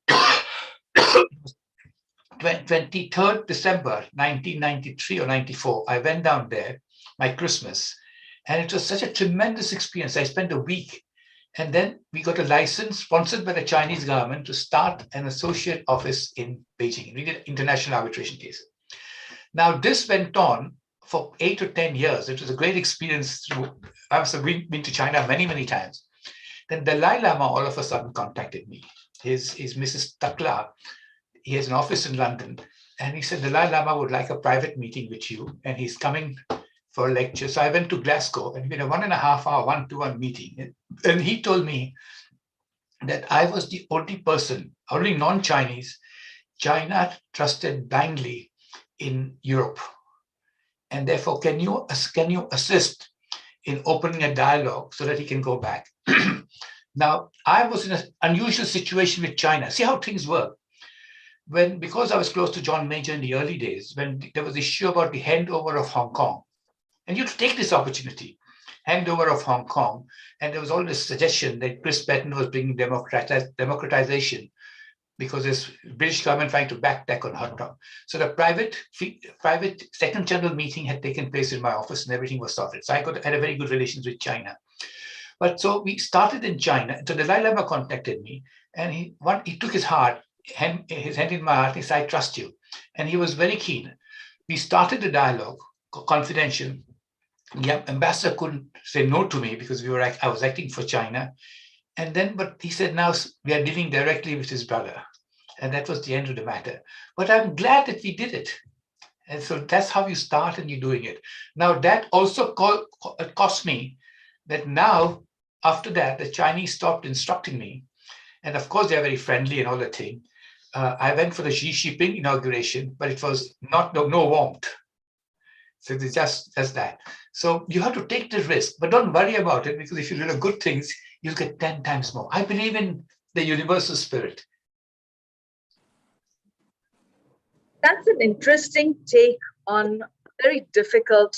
23rd December, 1993 or 94. I went down there, my Christmas, and it was such a tremendous experience. I spent a week, and then we got a license sponsored by the Chinese government to start an associate office in Beijing. We did international arbitration cases. Now, this went on for 8 or 10 years. It was a great experience. I've been to China many, many times. Then Dalai Lama all of a sudden contacted me. His Mrs. Takla, he has an office in London, and he said, Dalai Lama would like a private meeting with you, and he's coming for a lecture. So I went to Glasgow, and we had a 1.5 hour one-to-one meeting. And he told me that I was the only person, only non-Chinese, China trusted blindly in Europe. And therefore, can you assist in opening a dialogue so that he can go back? Now, I was in an unusual situation with China. See how things work. Because I was close to John Major in the early days, when there was issue about the handover of Hong Kong, and you have to take this opportunity, handover of Hong Kong, and there was all this suggestion that Chris Patten was bringing democratization, because there's British government trying to backtrack on Hong Kong. So the private second general meeting had taken place in my office, and everything was sorted. So I had a very good relations with China. But so we started in China. So the Dalai Lama contacted me, and he took his hand in my heart, and he said, I trust you. And he was very keen. We started the dialogue, confidential. The ambassador couldn't say no to me, because I was acting for China. And then, but he said, now we are dealing directly with his brother. And that was the end of the matter. But I'm glad that we did it. And so that's how you start, and you're doing it. Now, that also cost me that now, after that, the Chinese stopped instructing me. And of course, they're very friendly and all that thing. I went for the Xi Jinping inauguration, but it was no warmth. So it's just that. So you have to take the risk, but don't worry about it, because if you do the good things, you'll get 10 times more. I believe in the universal spirit. That's an interesting take on a very difficult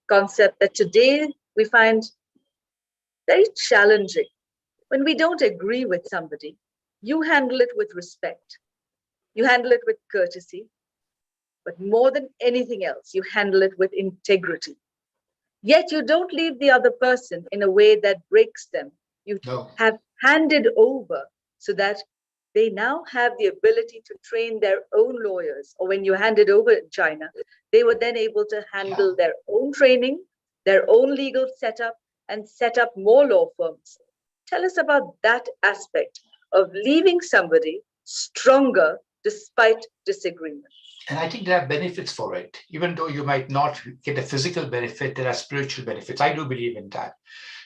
concept that today we find very challenging. When we don't agree with somebody, you handle it with respect. You handle it with courtesy. But more than anything else, you handle it with integrity. Yet you don't leave the other person in a way that breaks them. You No. have handed over so that they now have the ability to train their own lawyers. Or when you handed over in China, they were then able to handle their own training, their own legal setup, and set up more law firms. Tell us about that aspect of leaving somebody stronger despite disagreement. And I think there are benefits for it. Even though you might not get a physical benefit, there are spiritual benefits. I do believe in that.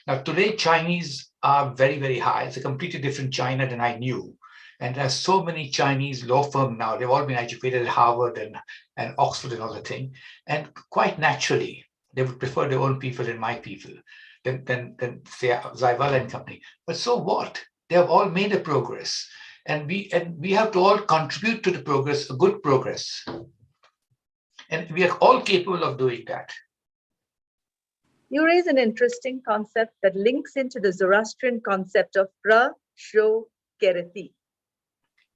Now, today, Chinese are very, very high. It's a completely different China than I knew. And there are so many Chinese law firms now. They've all been educated at Harvard and Oxford and all the thing. And quite naturally, they would prefer their own people than my people, than say, Zaiwalla and company. But so what? They have all made a progress. And we have to all contribute to the progress, a good progress. And we are all capable of doing that. You raise an interesting concept that links into the Zoroastrian concept of pra-sho-kereti,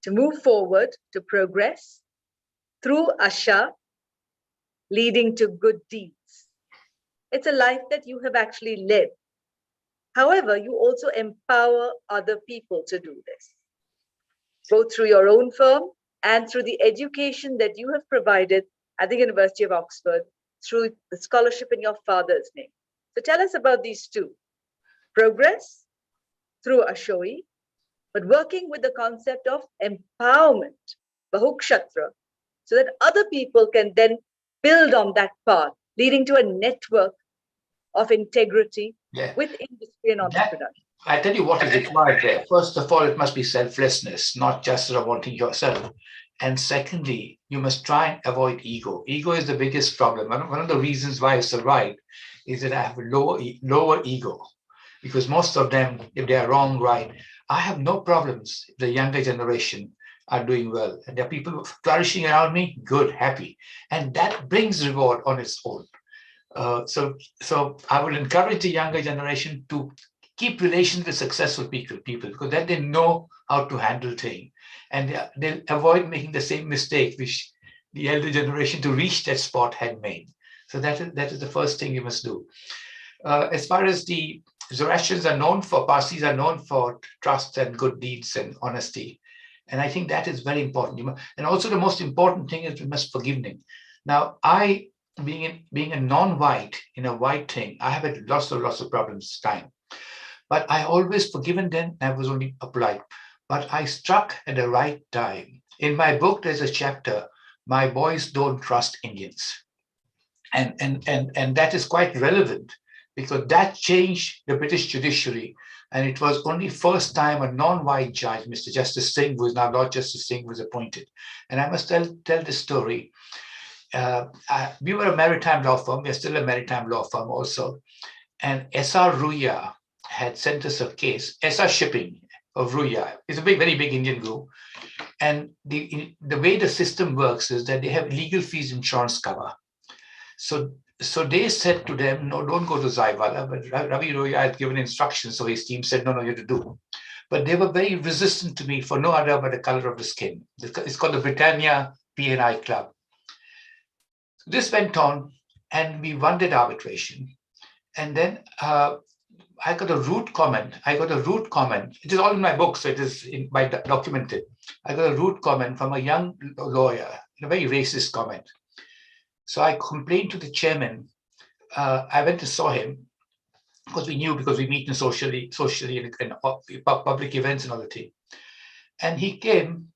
to move forward, to progress through asha, leading to good deeds. It's a life that you have actually led. However, you also empower other people to do this, both through your own firm and through the education that you have provided at the University of Oxford through the scholarship in your father's name. So tell us about these two. Progress through Ashoi, but working with the concept of empowerment, Bahukshatra, so that other people can then build on that path, leading to a network of integrity with industry and entrepreneurship. I tell you what is required there. First of all, it must be selflessness, not just wanting yourself. And secondly, you must try and avoid ego. Ego is the biggest problem. One of the reasons why I survived is that I have a lower ego, because most of them, if they are wrong, right, I have no problems if the younger generation are doing well. And there are people flourishing around me, good, happy. And that brings reward on its own. So I would encourage the younger generation to keep relations with successful people, because then they know how to handle things. And they'll avoid making the same mistake which the elder generation to reach that spot had made. So that is the first thing you must do. As far as the Zoroastrians are known for, Parsis are known for trust and good deeds and honesty. And I think that is very important. And also the most important thing is we must forgive them. Now, being a non-white in a white thing, I have had lots of problems this time. But I always forgiven them. I was only polite. But I struck at the right time. In my book, there's a chapter, My Boys Don't Trust Indians. And that is quite relevant, because that changed the British judiciary. And it was only first time a non-white judge, Mr. Justice Singh, who is now Lord Justice Singh, was appointed. And I must tell this story. We were a maritime law firm. We're still a maritime law firm also. And SR Ruya had sent us a case. SR Shipping of Ruya is a very big Indian group. And the way the system works is that they have legal fees insurance cover. So they said to them, no, don't go to Zaiwalla. But Ravi Ruya had given instructions, so his team said, no, you have to do. But they were very resistant to me for no other but the color of the skin. It's called the Britannia P&I Club. This went on, and we won that arbitration. And then I got a rude comment. It is all in my book, so it is documented. I got a rude comment from a young lawyer, a very racist comment. So I complained to the chairman. I went and saw him, because we meet in socially and public events and all the thing. And he came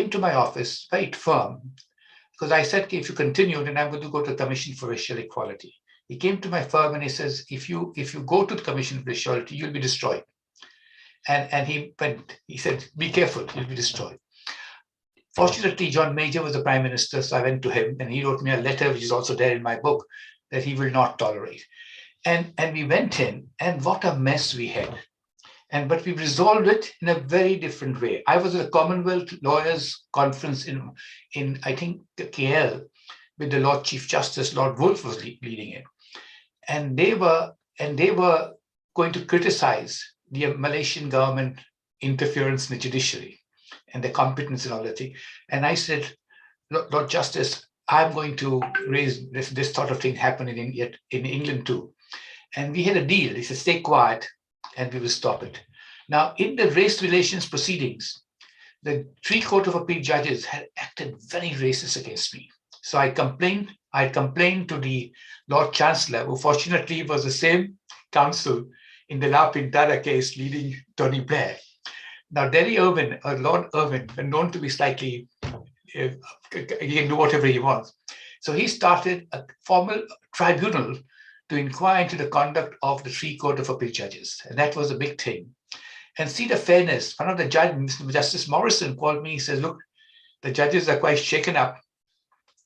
to my office, very firm, because I said, if you continue, then I'm going to go to the Commission for Racial Equality. He came to my firm and he says, if you go to the Commission for Racial Equality, you'll be destroyed. And he said, be careful, you'll be destroyed. Fortunately, John Major was the Prime Minister, so I went to him and he wrote me a letter, which is also there in my book, that he will not tolerate. And we went in, and what a mess we had. But we resolved it in a very different way. I was at a Commonwealth Lawyers Conference in I think KL, with the Lord Chief Justice, Lord Wolf was leading it. And they were going to criticize the Malaysian government interference in the judiciary and the competence and all that thing. And I said, Lord Justice, I'm going to raise this sort of thing happening in England too. And we had a deal. He said, stay quiet and we will stop it. Now, in the race relations proceedings, the 3 Court of Appeal judges had acted very racist against me. So I complained to the Lord Chancellor, who fortunately was the same counsel in the La Pintada case leading Tony Blair. Now, Derry Irwin, or Lord Irwin, known to be slightly, he can do whatever he wants. So he started a formal tribunal to inquire into the conduct of the 3 Court of Appeal judges. And that was a big thing. And see the fairness. One of the judges, Justice Morrison, called me. He says, look, the judges are quite shaken up.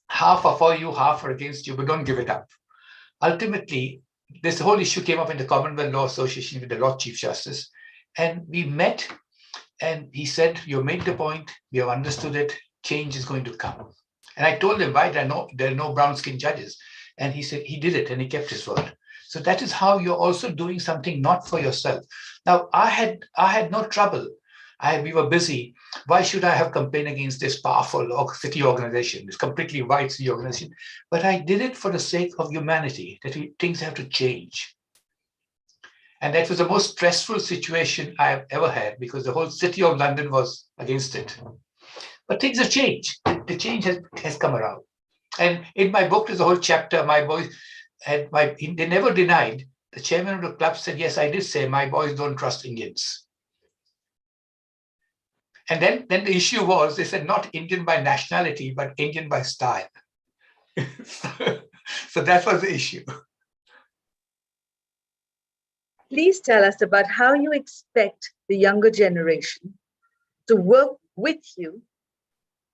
Half are for you, half are against you, but don't give it up. Ultimately, this whole issue came up in the Commonwealth Law Association with the Lord Chief Justice. And we met, and he said, you made the point, we have understood it, change is going to come. And I told him, why? There are no brown-skinned judges. And he said he did it, and he kept his word. So that is how you're also doing something not for yourself. Now, I had no trouble. We were busy. Why should I have campaigned against this powerful city organization, this completely white city organization? But I did it for the sake of humanity, that things have to change. And that was the most stressful situation I have ever had, because the whole city of London was against it. But things have changed. The change has come around. And in my book, there's a whole chapter. My boys, they never denied. The chairman of the club said, yes, I did say my boys don't trust Indians. And then the issue was, they said not Indian by nationality, but Indian by style. So that was the issue. Please tell us about how you expect the younger generation to work with you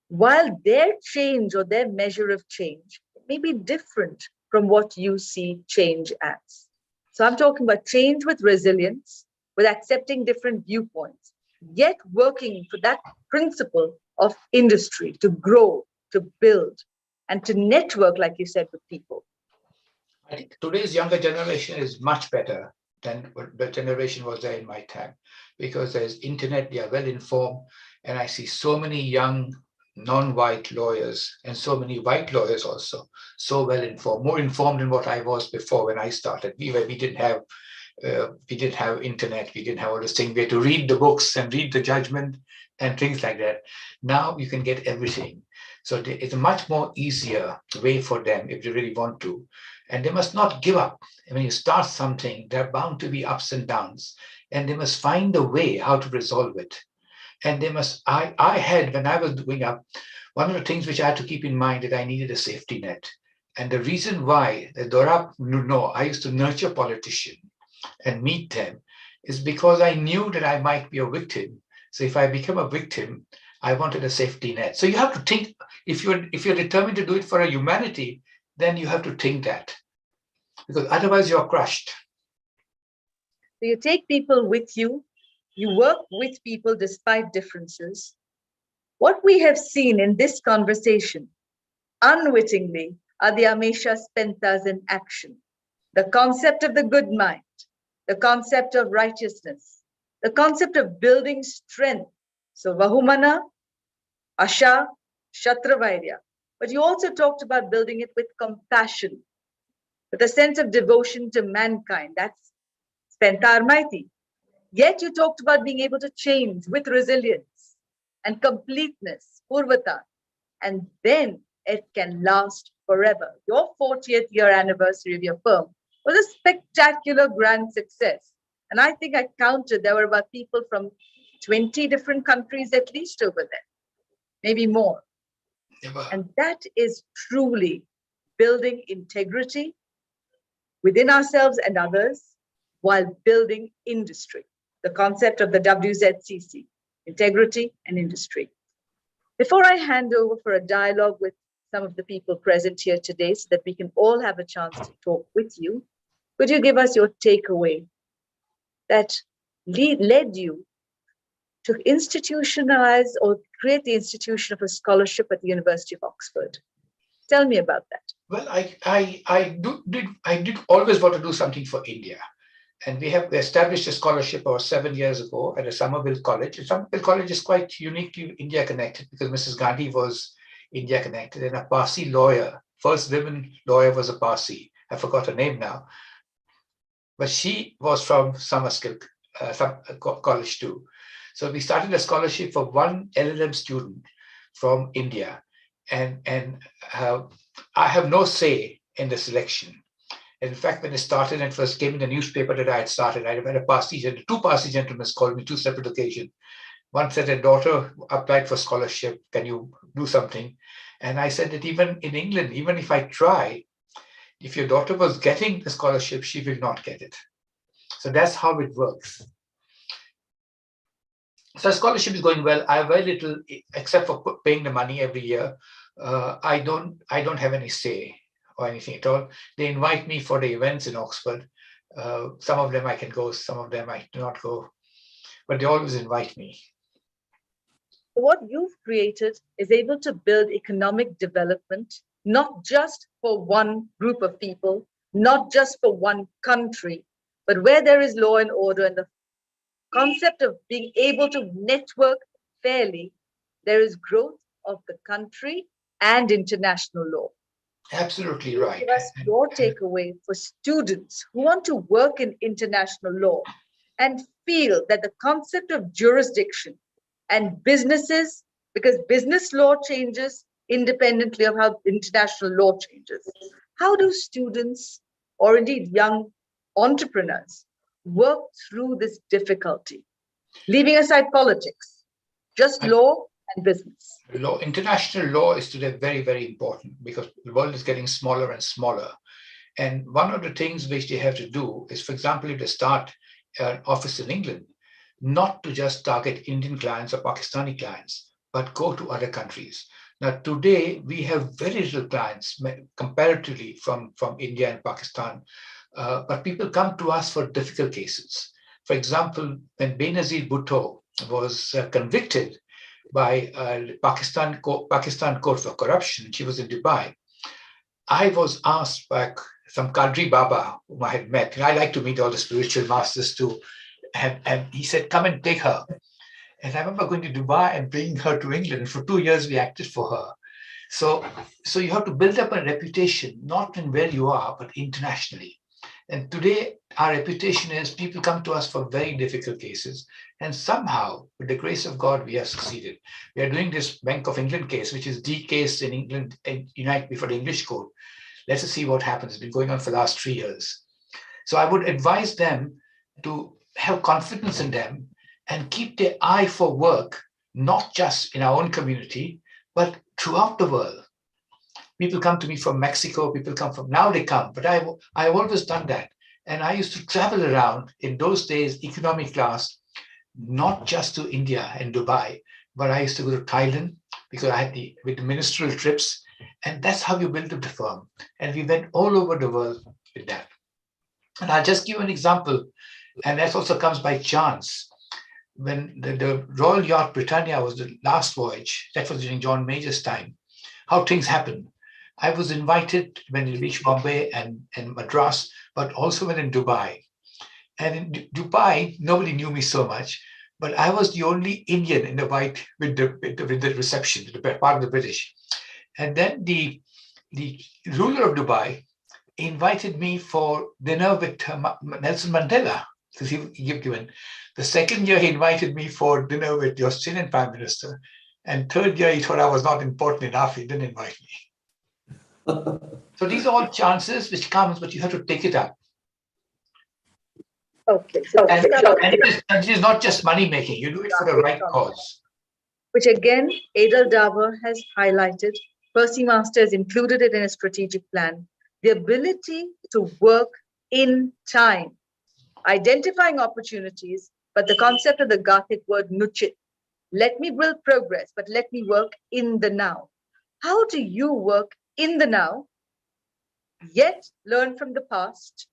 while their change or their measure of change may be different from what you see change as. So I'm talking about change with resilience, with accepting different viewpoints, yet working for that principle of industry to grow, to build, and to network, like you said, with people. I think today's younger generation is much better than what the generation was there in my time, because there's internet, they are well informed, and I see so many young non-white lawyers and so many white lawyers also so well informed, more informed than what I was before when I started. We didn't have internet, we didn't have all this thing. We had to read the books and read the judgment and things like that. Now you can get everything. So it's a much more easier way for them if they really want to. And they must not give up. When you start something, there are bound to be ups and downs, and they must find a way how to resolve it. And they must, I had, when I was doing up, one of the things which I had to keep in mind that I needed a safety net. And the reason why, I used to nurture politicians and meet them, is because I knew that I might be a victim. So if I become a victim, I wanted a safety net. So you have to think, if you're determined to do it for a humanity, then you have to think that, because otherwise you're crushed. So you take people with you, you work with people despite differences. What we have seen in this conversation, unwittingly, are the Amesha Spentas in action. The concept of the good mind, the concept of righteousness, the concept of building strength. So Vahumana, Asha, Kshatravairya. But you also talked about building it with compassion, with a sense of devotion to mankind. That's Spentar Maiti. Yet you talked about being able to change with resilience and completeness, Purvata, and then it can last forever. Your 40th year anniversary of your firm was a spectacular grand success. And I think I counted, there were about people from 20 different countries at least over there, maybe more. And that is truly building integrity within ourselves and others while building industry. The concept of the WZCC, integrity and industry. Before I hand over for a dialogue with some of the people present here today so that we can all have a chance to talk with you, could you give us your takeaway that led you to institutionalize or create the institution of a scholarship at the University of Oxford? Tell me about that. Well, I did always want to do something for India. And we established a scholarship about 7 years ago at a Somerville College. And Somerville College is quite uniquely India connected because Mrs. Gandhi was India Connected, and a Parsi lawyer. First women lawyer was a Parsi. I forgot her name now. But she was from some college too. So we started a scholarship for one LLM student from India. And I have no say in the selection. In fact, when it started and first came in the newspaper that I had started, I had two Parsi gentlemen called me two separate occasions. One said, a daughter applied for scholarship, can you do something? And I said that even in England, even if I try, if your daughter was getting the scholarship, she will not get it. So that's how it works. So scholarship is going well. I have very little, except for paying the money every year. I don't have any say or anything at all. They invite me for the events in Oxford. Some of them I can go, some of them I do not go, but they always invite me. What you've created is able to build economic development, not just for one group of people, not just for one country, but where there is law and order and the concept of being able to network fairly, there is growth of the country and international law. Absolutely right. Give us your takeaway for students who want to work in international law and feel that the concept of jurisdiction and businesses, because business law changes independently of how international law changes. How do students, or indeed young entrepreneurs, work through this difficulty, leaving aside politics, just law and business? International law is today very, very important because the world is getting smaller and smaller. And one of the things which they have to do is, for example, if they start an office in England, not to just target Indian clients or Pakistani clients, but go to other countries. Now, today, we have very little clients comparatively from India and Pakistan, but people come to us for difficult cases. For example, when Benazir Bhutto was convicted by Pakistan court for corruption, she was in Dubai. I was asked by some Qadri Baba whom I had met, and I like to meet all the spiritual masters too, and he said, come and take her. And I remember going to Dubai and bringing her to England. For 2 years, we acted for her. So you have to build up a reputation, not in where you are, but internationally. And today, our reputation is people come to us for very difficult cases. And somehow, with the grace of God, we have succeeded. We are doing this Bank of England case, which is the case in England and unite before the English court. Let's see what happens. It's been going on for the last 3 years. So I would advise them to have confidence in them and keep their eye for work, not just in our own community, but throughout the world. People come to me from Mexico, people come from, now they come, but I've always done that. And I used to travel around in those days, economy class, not just to India and Dubai, but I used to go to Thailand because I had with the ministerial trips. And that's how you build up the firm. And we went all over the world with that. And I'll just give you an example. And that also comes by chance. When the Royal Yacht Britannia was the last voyage, that was during John Major's time, how things happened. I was invited when we reached Bombay and Madras, but also when in Dubai. And in Dubai, nobody knew me so much, but I was the only Indian in the white with the reception, the part of the British. And then the ruler of Dubai invited me for dinner with Nelson Mandela. So he given. The second year, he invited me for dinner with the Australian Prime Minister. And third year, he thought I was not important enough. He didn't invite me. So these are all chances which comes, but you have to take it up. Okay. And it is not just money making. You do it for the right cause. Which again, Adel Davar has highlighted. Percy Master has included it in a strategic plan. The ability to work in time, identifying opportunities, but the concept of the Gothic word nuchit. Let me build progress, but let me work in the now. How do you work in the now, yet learn from the past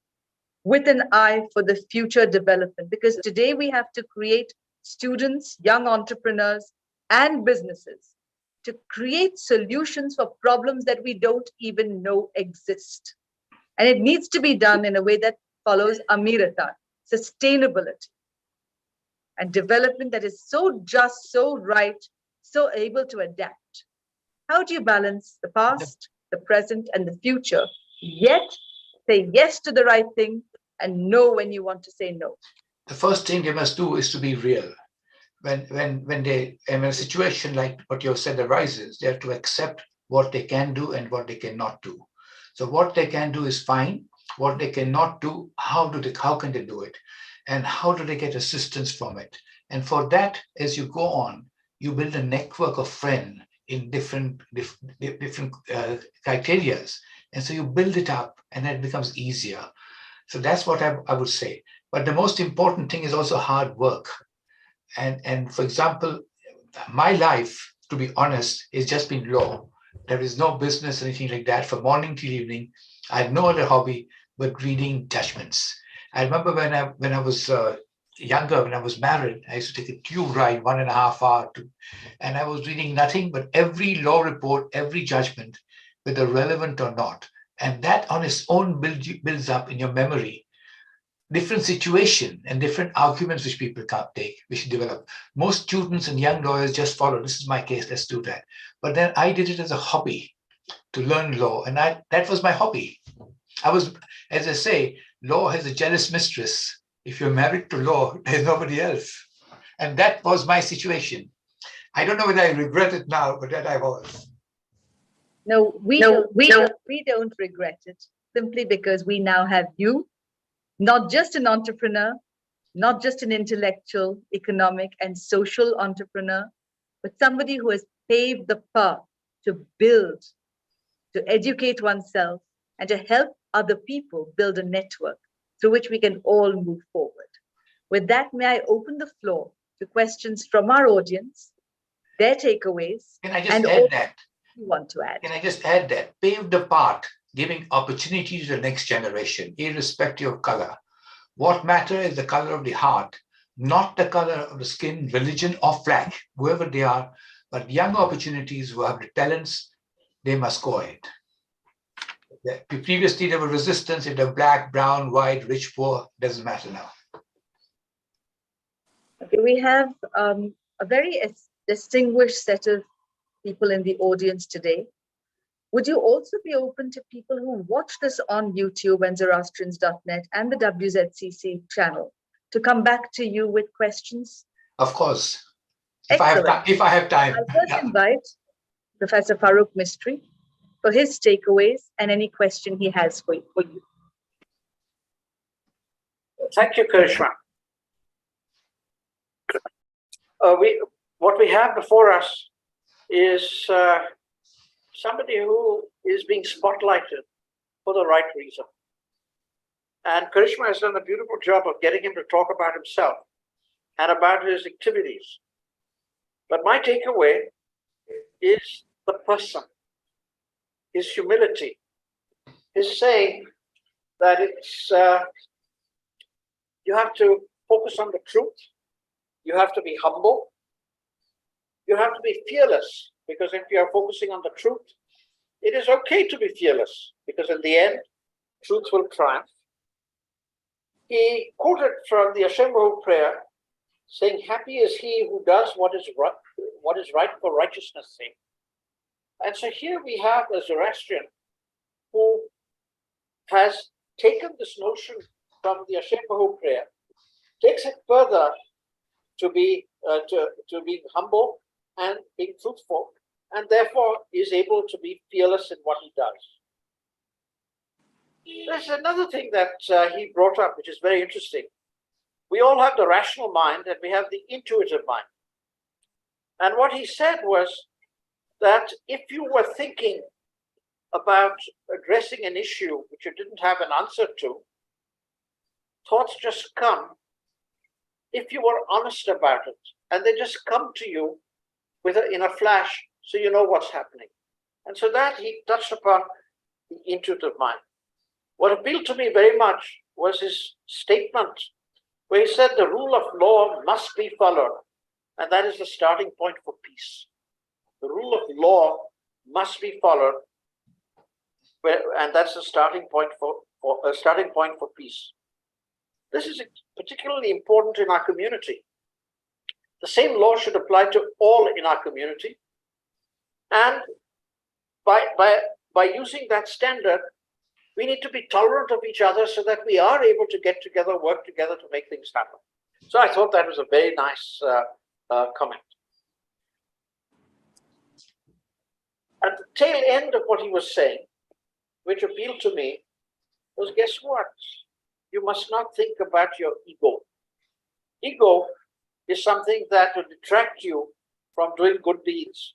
with an eye for the future development? Because today we have to create students, young entrepreneurs, and businesses to create solutions for problems that we don't even know exist. And it needs to be done in a way that follows Amirata, sustainability, and development that is so just, so right, so able to adapt. How do you balance the past, the present, and the future, yet say yes to the right thing and know when you want to say no? The first thing they must do is to be real. When a situation like what you have said arises, they have to accept what they can do and what they cannot do. So what they can do is fine. What they cannot do, how can they do it? And how do they get assistance from it? And for that, as you go on, you build a network of friends in different criterias. And so you build it up and it becomes easier. So that's what I would say. But the most important thing is also hard work. And for example, my life, to be honest, has just been law. There is no business or anything like that. From morning till evening, I had no other hobby but reading judgments. I remember when I was younger, when I was married, I used to take a tube ride 1.5 hours, and I was reading nothing but every law report, every judgment, whether relevant or not. And that on its own builds up in your memory different situation and different arguments which people can't take, which develop. Most students and young lawyers just follow, this is my case, let's do that. But then I did it as a hobby to learn law, and that was my hobby. I was, as I say, law has a jealous mistress. If you're married to law, there's nobody else. And that was my situation. I don't know whether I regret it now, but that I was. No, we don't regret it, simply because we now have you, not just an entrepreneur, not just an intellectual, economic, and social entrepreneur, but somebody who has paved the path to build, to educate oneself, and to help other people build a network through which we can all move forward. With that, may I open the floor to questions from our audience, their takeaways, Can I just add that? You want to add? Can I just add that? Pave the path, giving opportunity to the next generation, irrespective of color. What matters is the color of the heart, not the color of the skin, religion, or flag, whoever they are. But young opportunities who have the talents, they must go ahead. Previously, there were resistance. If they're black, brown, white, rich, poor, doesn't matter now. Okay, we have a very distinguished set of people in the audience today. Would you also be open to people who watch this on YouTube and Zoroastrians.net and the WZCC channel to come back to you with questions? Of course. If I have time. I'll first invite Professor Farooq Mistry for his takeaways and any question he has for you. Thank you, Karishma. What we have before us is somebody who is being spotlighted for the right reason. And Karishma has done a beautiful job of getting him to talk about himself and about his activities. But my takeaway is the person, his humility, his saying that it's you have to focus on the truth, you have to be humble, you have to be fearless, because if you are focusing on the truth, it is okay to be fearless, because in the end, truth will triumph. He quoted from the Ashembahu prayer, saying, "Happy is he who does what is right for righteousness' sake." And so here we have a Zoroastrian who has taken this notion from the Ashembahu prayer, takes it further to be humble and being truthful, and therefore is able to be fearless in what he does. There's another thing that he brought up, which is very interesting. We all have the rational mind and we have the intuitive mind. And what he said was that if you were thinking about addressing an issue which you didn't have an answer to, thoughts just come if you were honest about it, and they just come to you in a flash, so you know what's happening. And so that he touched upon the intuitive mind. What appealed to me very much was his statement where he said the rule of law must be followed, and that is the starting point for peace. The rule of law must be followed, and that's the starting point for peace. This is particularly important in our community. The same law should apply to all in our community. And by using that standard, we need to be tolerant of each other so that we are able to get together, work together to make things happen. So I thought that was a very nice comment. At the tail end of what he was saying, which appealed to me, was guess what? You must not think about your ego. Ego is something that will detract you from doing good deeds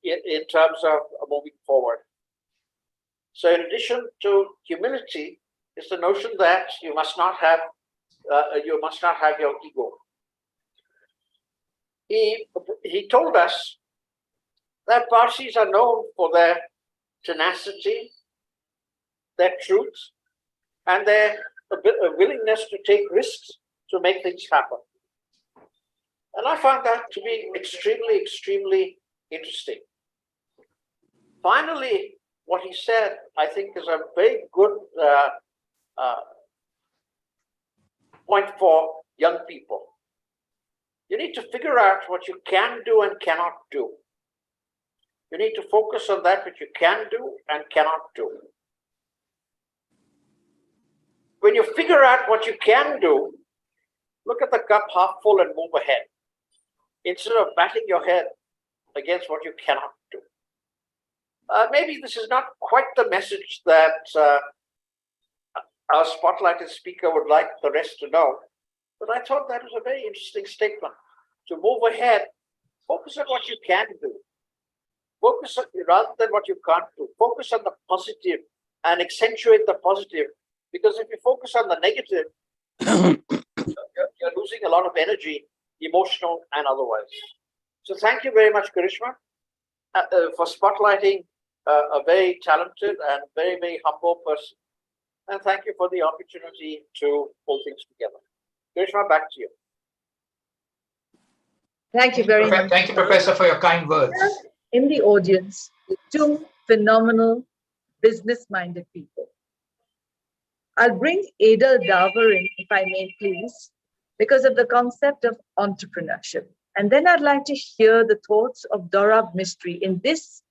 in terms of moving forward. So in addition to humility is the notion that you must not have your ego. He told us that Parsis are known for their tenacity, their truth, and their willingness to take risks to make things happen. And I found that to be extremely, extremely interesting. Finally, what he said, I think, is a very good point for young people. You need to figure out what you can do and cannot do. You need to focus on that which you can do and cannot do. When you figure out what you can do, look at the cup half full and move ahead, instead of batting your head against what you cannot do. Maybe this is not quite the message that our spotlighted speaker would like the rest to know, but I thought that was a very interesting statement. To move ahead, focus on what you can do. Focus on, rather than what you can't do. Focus on the positive and accentuate the positive, because if you focus on the negative, you're losing a lot of energy, emotional and otherwise. So thank you very much, Karishma, for spotlighting a very talented and very, very humble person. And thank you for the opportunity to pull things together. Karishma, back to you. Thank you very much. Thank you, Professor, for your kind words. In the audience, two phenomenal business-minded people. I'll bring Adel Davar in, if I may please, because of the concept of entrepreneurship. And then I'd like to hear the thoughts of Dorab Mistry in this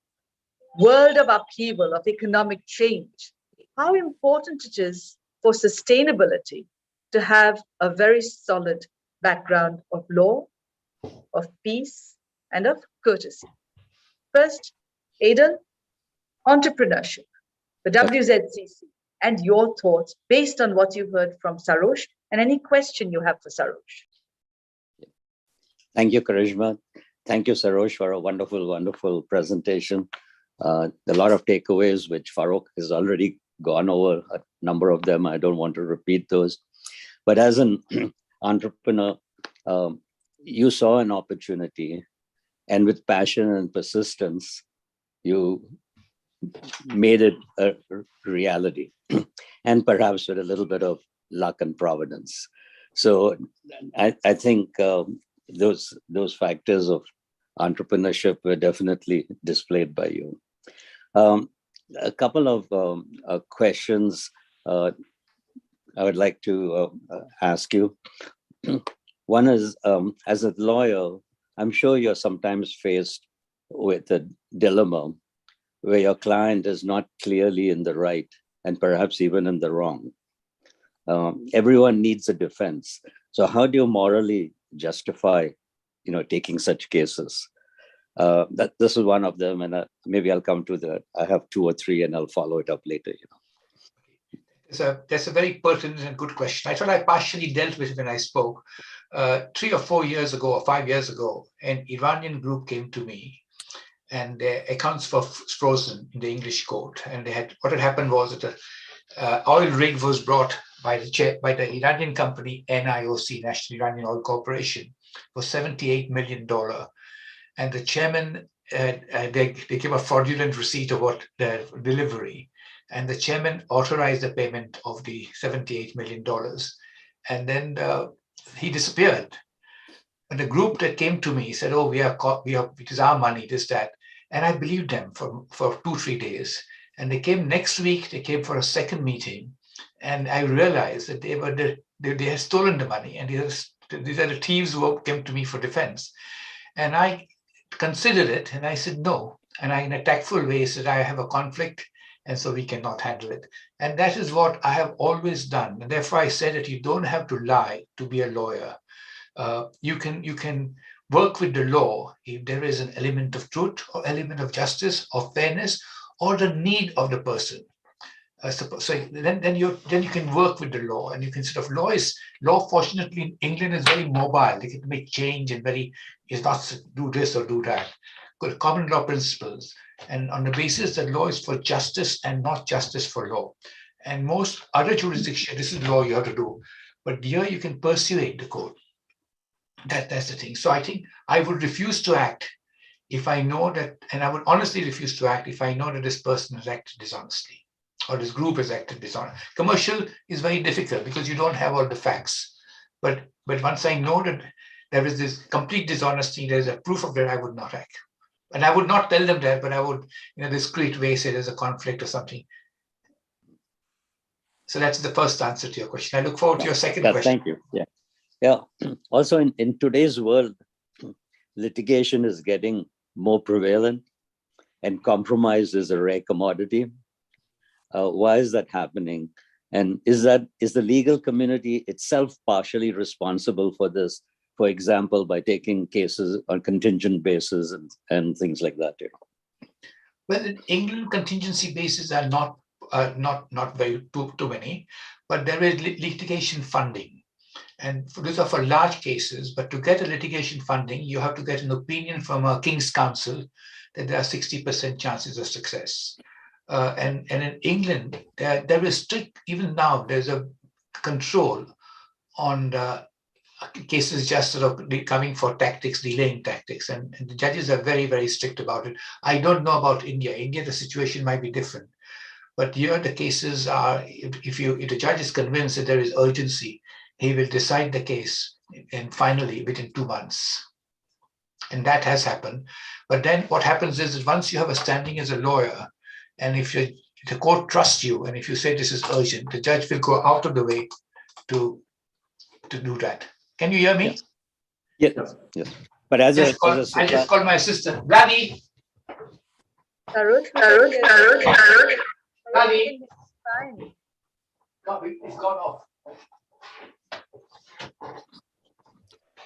world of upheaval, of economic change, how important it is for sustainability to have a very solid background of law, of peace, and of courtesy. First, Adel, entrepreneurship, the WZCC, and your thoughts based on what you heard from Sarosh and any question you have for Sarosh. Thank you, Karishma. Thank you, Sarosh, for a wonderful, wonderful presentation. A lot of takeaways, which Farokh has already gone over, a number of them. I don't want to repeat those. But as an entrepreneur, you saw an opportunity, and with passion and persistence, you made it a reality, and perhaps with a little bit of luck and providence. So I think those factors of entrepreneurship were definitely displayed by you. A couple of questions I would like to ask you. One is, as a lawyer, I'm sure you're sometimes faced with a dilemma where your client is not clearly in the right and perhaps even in the wrong. Everyone needs a defense. So how do you morally justify, taking such cases? This is one of them, and maybe I'll come to that. I have two or three, and I'll follow it up later. That's a very pertinent and good question. I thought I partially dealt with it when I spoke. 3 or 4 years ago, or 5 years ago, an Iranian group came to me, and their accounts were frozen in the English court. And what had happened was that an oil rig was brought by the Iranian company NIOC, National Iranian Oil Corporation, for $78 million. And the chairman, they gave a fraudulent receipt of what the delivery. And the chairman authorized the payment of the $78 million. And then he disappeared. And the group that came to me said, "Oh, it is our money, this, that." And I believed them for 2-3 days. And they came next week, they came for a second meeting. And I realized that they had stolen the money. And these are the thieves who came to me for defense. And I considered it, and I said, no, and I, in a tactful way, said I have a conflict, and so we cannot handle it. And that is what I have always done. And therefore I said that you don't have to lie to be a lawyer. You can work with the law if there is an element of truth or element of justice or fairness or the need of the person. So then you can work with the law, and you can sort of law. Fortunately, in England is very mobile. They can make change and it's not do this or do that. Good common law principles, and on the basis that law is for justice and not justice for law. And most other jurisdictions, this is law you have to do, but here you can persuade the court. That's the thing. So I think I would refuse to act if I know that, and I would honestly refuse to act if I know that this person has acted dishonestly, or this group has acted dishonestly. Commercial is very difficult because you don't have all the facts. But once I know that there is this complete dishonesty, there's a proof of that, I would not act. And I would not tell them that, but I would, in a discreet way, say there's a conflict or something. So that's the first answer to your question. I look forward to your second question. Thank you. Yeah. Also, in today's world, litigation is getting more prevalent, and compromise is a rare commodity. Why is that happening? And is the legal community itself partially responsible for this? For example, by taking cases on contingent basis and things like that. Well, in England, contingency bases are not very too many, but there is litigation funding, and these are for large cases. But to get a litigation funding, you have to get an opinion from a King's Counsel that there are 60% chances of success. And in England, there is strict, even now, there's a control on the cases just sort of coming for tactics, delaying tactics. And the judges are very, very strict about it. I don't know about India. India, the situation might be different. But here the cases are, if the judge is convinced that there is urgency, he will decide the case and finally within 2 months. And that has happened. But then what happens is that once you have a standing as a lawyer, and if the court trusts you, and if you say this is urgent, the judge will go out of the way to do that. Can you hear me? Yes. But I just called my assistant. Ravi. Sarosh. Ravi. Fine. No, it's gone off.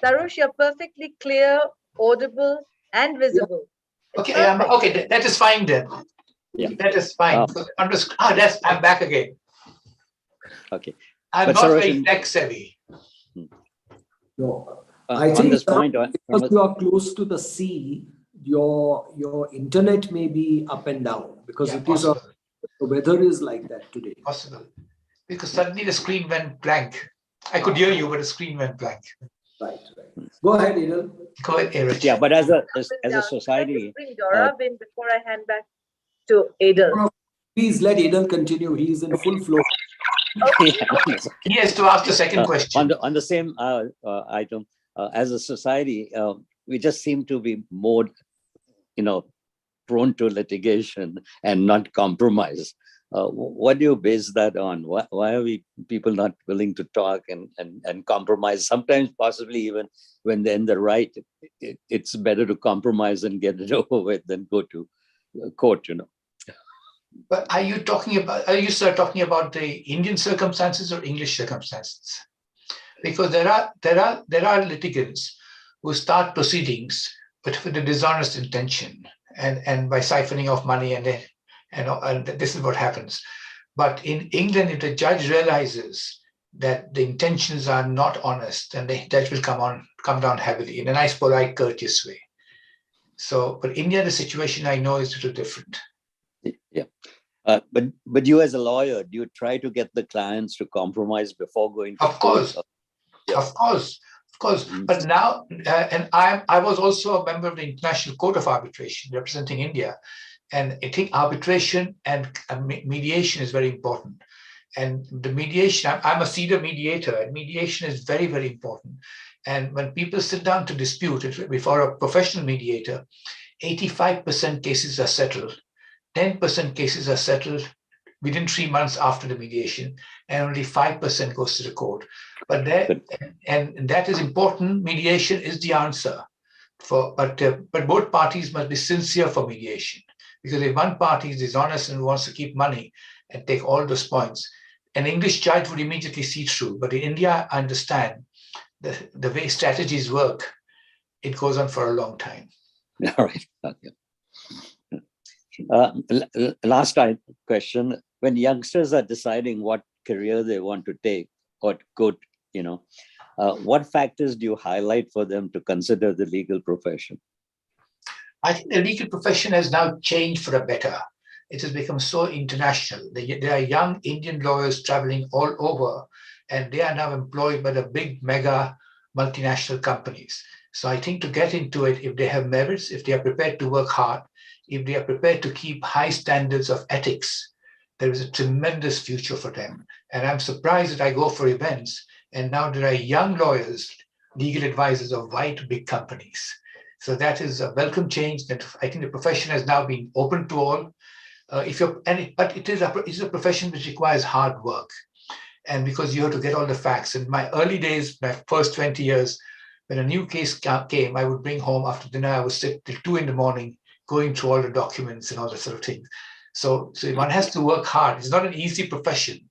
Sarosh, you're perfectly clear, audible, and visible. Okay, okay, that is fine then. Yeah. That is fine. I'm back again. Okay. I'm not very tech savvy. No, I think because you are close to the sea, your internet may be up and down because the weather is like that today. Possible. Because suddenly the screen went blank. I could hear you, but the screen went blank. Right. Go ahead, Edel. Go ahead, Eric. Yeah, but as a society. Bring Dora in before I hand back to Edel. Please let Edel continue. He is in full flow. Okay. He has to ask the second question. On the same item, as a society, we just seem to be more, prone to litigation and not compromise. What do you base that on? Why are people not willing to talk and compromise? Sometimes possibly even when they're in the right, it's better to compromise and get it over with than go to court, But are you sir talking about the Indian circumstances or English circumstances? Because there are litigants who start proceedings but with a dishonest intention and by siphoning off money and this is what happens. But in England, if the judge realizes that the intentions are not honest, then the judge will come down heavily in a nice, polite, courteous way. So, but India, the situation I know is a little different. Yeah. But you as a lawyer, do you try to get the clients to compromise before going to court? Of course. But now, and I was also a member of the International Court of Arbitration representing India. And I think arbitration and mediation is very important. And the mediation, I'm a senior mediator, and mediation is very, very important. And when people sit down to dispute it before a professional mediator, 85% cases are settled. 10% cases are settled within 3 months after the mediation, and only 5% goes to the court. But that is important. Mediation is the answer. But both parties must be sincere for mediation. Because if one party is dishonest and wants to keep money and take all those points, an English judge would immediately see through. But in India, I understand the way strategies work, it goes on for a long time. All right. Okay. Last question. When youngsters are deciding what career they want to take or go, what factors do you highlight for them to consider the legal profession? I think the legal profession has now changed for the better. It has become so international. There are young Indian lawyers traveling all over, and they are now employed by the big mega multinational companies. So I think to get into it, if they have merits, if they are prepared to work hard, if they are prepared to keep high standards of ethics, there is a tremendous future for them. And I'm surprised that I go for events, and now there are young lawyers, legal advisors of white big companies. So that is a welcome change. That I think the profession has now been open to all. But it is a profession which requires hard work, and because you have to get all the facts. In my early days, my first 20 years, when a new case came, I would bring home after dinner. I would sit till 2 a.m. going through all the documents and all that sort of things. So one has to work hard. It's not an easy profession,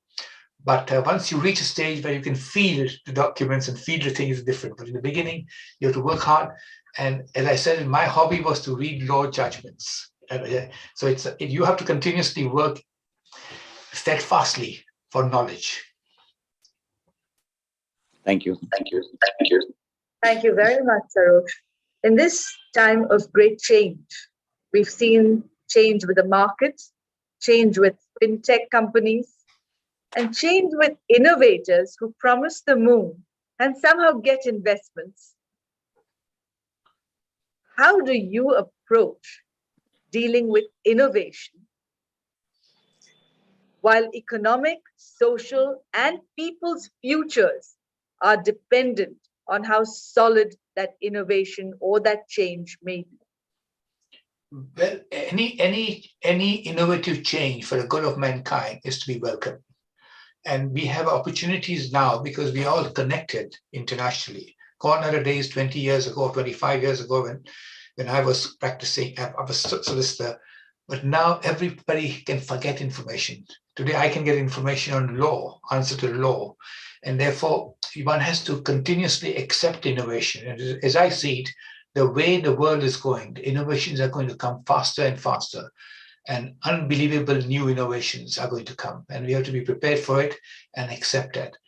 but once you reach a stage where you can feel the documents and feel the thing is different. But in the beginning, you have to work hard. And as I said, my hobby was to read law judgments. So you have to continuously work steadfastly for knowledge. Thank you. Thank you very much, Sarosh. In this time of great change, we've seen change with the market, change with fintech companies, and change with innovators who promise the moon and somehow get investments. How do you approach dealing with innovation while economic, social, and people's futures are dependent on how solid that innovation or that change may be? Well, any innovative change for the good of mankind is to be welcomed. And we have opportunities now because we are all connected internationally. Gone are the days 20 years ago, 25 years ago when I was practicing, I was a solicitor, but now everybody can forget information. Today I can get information on law, answer to law, and therefore one has to continuously accept innovation. And as I see it, the way the world is going, the innovations are going to come faster and faster, and unbelievable new innovations are going to come, and we have to be prepared for it and accept it.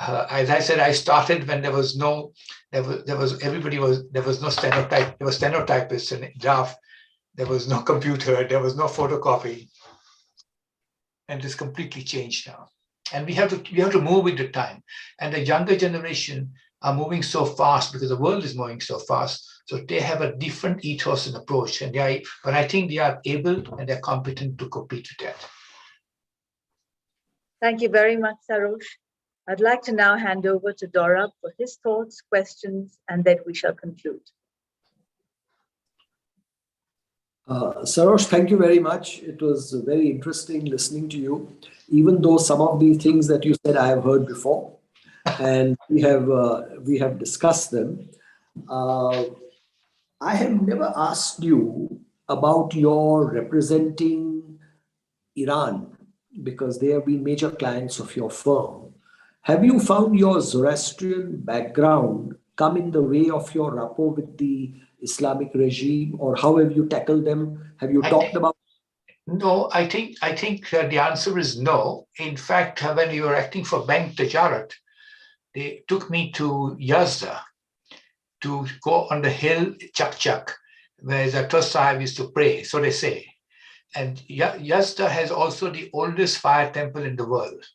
As I said, I started when there was no stenotype. There was stenotypists and draft. There was no computer. There was no photocopy, and it's completely changed now. And we have to move with the time. And the younger generation are moving so fast because the world is moving so fast. So they have a different ethos and approach. But I think they are able and they're competent to compete with that. Thank you very much, Sarosh. I'd like to now hand over to Dorab for his thoughts, questions, and then we shall conclude. Sarosh, thank you very much. It was very interesting listening to you, even though some of the things that you said I have heard before, and we have discussed them. I have never asked you about your representing Iran, because they have been major clients of your firm. Have you found your Zoroastrian background come in the way of your rapport with the Islamic regime, or how have you tackled them? Have you talked about? No, I think the answer is no. In fact, when we were acting for Bank Tijarat, they took me to Yazda to go on the hill Chak, where Zarathustra Sahib used to pray, so they say. And Yazda has also the oldest fire temple in the world.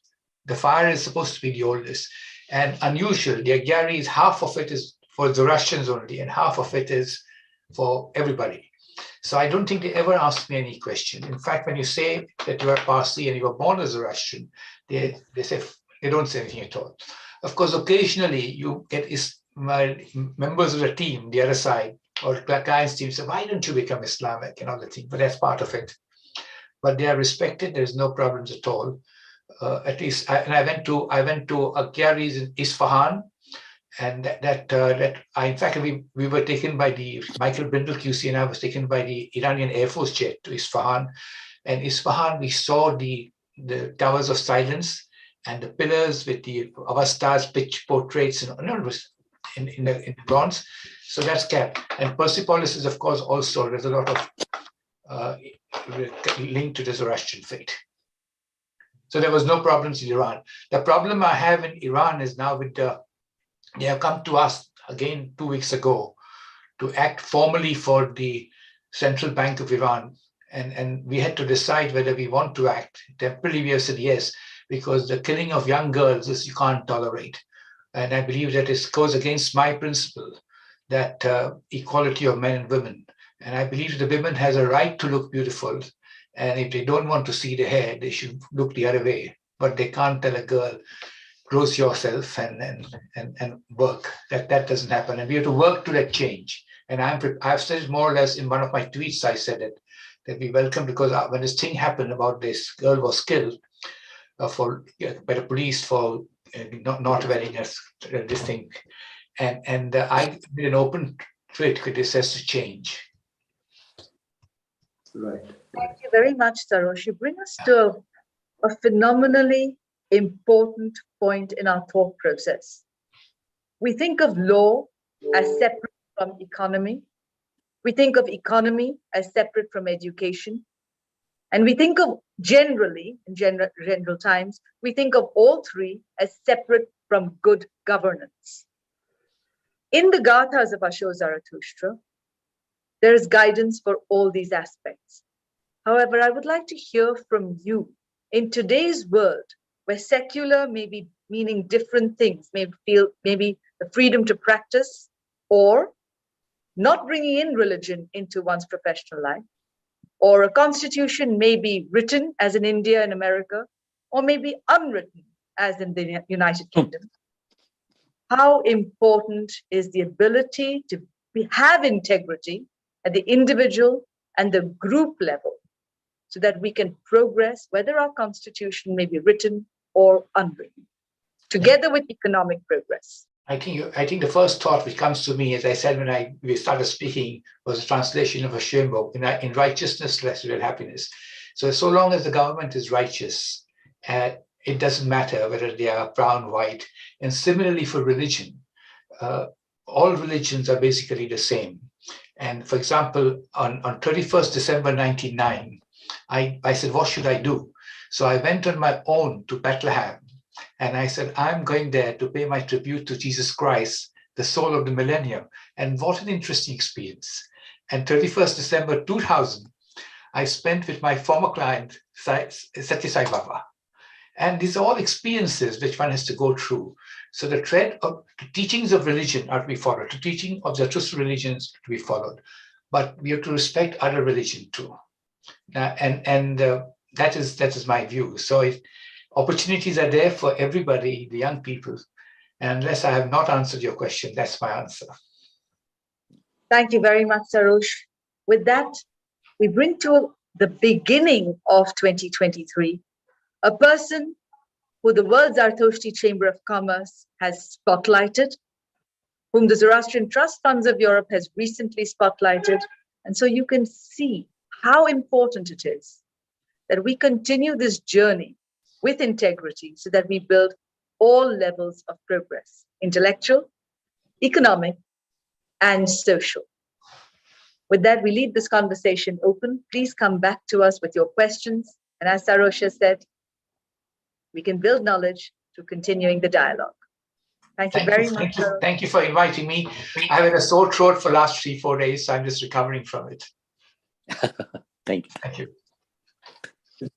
The fire is supposed to be the oldest. And unusual, the Agyari is half of it is for Zoroastrians only, and half of it is for everybody. So I don't think they ever asked me any question. In fact, when you say that you are Parsi and you were born as Zoroastrian, they don't say anything at all. Of course, occasionally you get members of the team, the other side, or the client's team say, why don't you become Islamic and all the things? But that's part of it. But they are respected. There's no problems at all. At least, I went to Agyaris in Isfahan, in fact, we were taken by Michael Brindle QC, and I was taken by the Iranian Air Force jet to Isfahan. And Isfahan, we saw the towers of silence and the pillars with the Avastas pitch portraits in the bronze. So that's kept. And Persepolis is, of course, also, there's a lot of linked to the Zoroastrian faith. So there was no problems in Iran. The problem I have in Iran is now they have come to us again 2 weeks ago to act formally for the Central Bank of Iran. And we had to decide whether we want to act. Temporarily, we have said yes, because the killing of young girls is you can't tolerate. And I believe that it goes against my principle that equality of men and women. And I believe the women has a right to look beautiful. And if they don't want to see the hair, they should look the other way. But they can't tell a girl, close yourself and work. That doesn't happen. And we have to work to that change. And I've said it more or less in one of my tweets. I said it, that we welcome, because when this thing happened about this girl was killed by the police for not wearing this thing. And I did an open tweet because this has to change. Right. Thank you very much, Sarosh. You bring us to a phenomenally important point in our thought process. We think of law as separate from economy. We think of economy as separate from education. And we think of generally, in general times, we think of all three as separate from good governance. In the Gathas of Asho Zarathustra, there is guidance for all these aspects. However, I would like to hear from you in today's world, where secular may be meaning different things, maybe the freedom to practice, or not bringing in religion into one's professional life, or a constitution may be written as in India and America, or maybe unwritten as in the United Kingdom. How important is the ability to have integrity at the individual and the group level, so that we can progress, whether our constitution may be written or unwritten, together with economic progress? I think the first thought which comes to me, as I said when we started speaking, was a translation of a Shembo, in righteousness, less real happiness. So long as the government is righteous, it doesn't matter whether they are brown, white. And similarly for religion, all religions are basically the same. And for example, on 31st December 1999, I said, what should I do? So I went on my own to Bethlehem, and I said, I'm going there to pay my tribute to Jesus Christ, the soul of the millennium. And what an interesting experience. And 31st December 2000, I spent with my former client, Satya Sai Baba. And these are all experiences which one has to go through. So the thread of the teachings of religion are to be followed, the teaching of Zarathustra religions to be followed. But we have to respect other religion too. That is my view. So opportunities are there for everybody, the young people. And unless I have not answered your question, that's my answer. Thank you very much, Sarosh. With that, we bring to the beginning of 2023 a person who the World Zarathustra Chamber of Commerce has spotlighted, whom the Zoroastrian Trust Funds of Europe has recently spotlighted. And so you can see how important it is that we continue this journey with integrity so that we build all levels of progress, intellectual, economic, and social. With that, we leave this conversation open. Please come back to us with your questions. And as Sarosh has said, we can build knowledge through continuing the dialogue. Thank you very much. Thank you for inviting me. I've had a sore throat for the last 3-4 days, so I'm just recovering from it. Thank you. Thank you.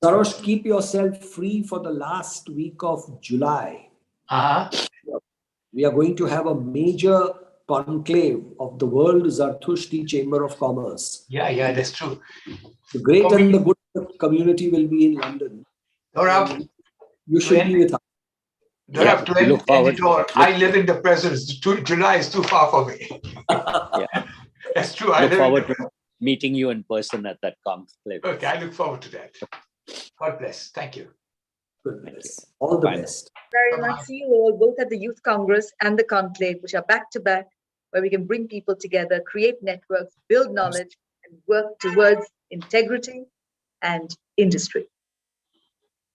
Sarosh, keep yourself free for the last week of July. We are going to have a major conclave of the World Zarathustra Chamber of Commerce. Yeah, that's true. The great and the good community will be in London. You should be with us. Don't have to end it all. I live in the present. July is too far for me. That's true. I look forward to meeting you in person at that conclave. Okay, I look forward to that. God bless. Thank you. Goodness. All the Fine. best. Very much. See you all both at the Youth Congress and the Conclave, which are back to back, where we can bring people together, create networks, build knowledge, and work towards integrity and industry.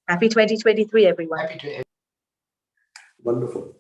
Happy 2023, everyone. Happy to Wonderful.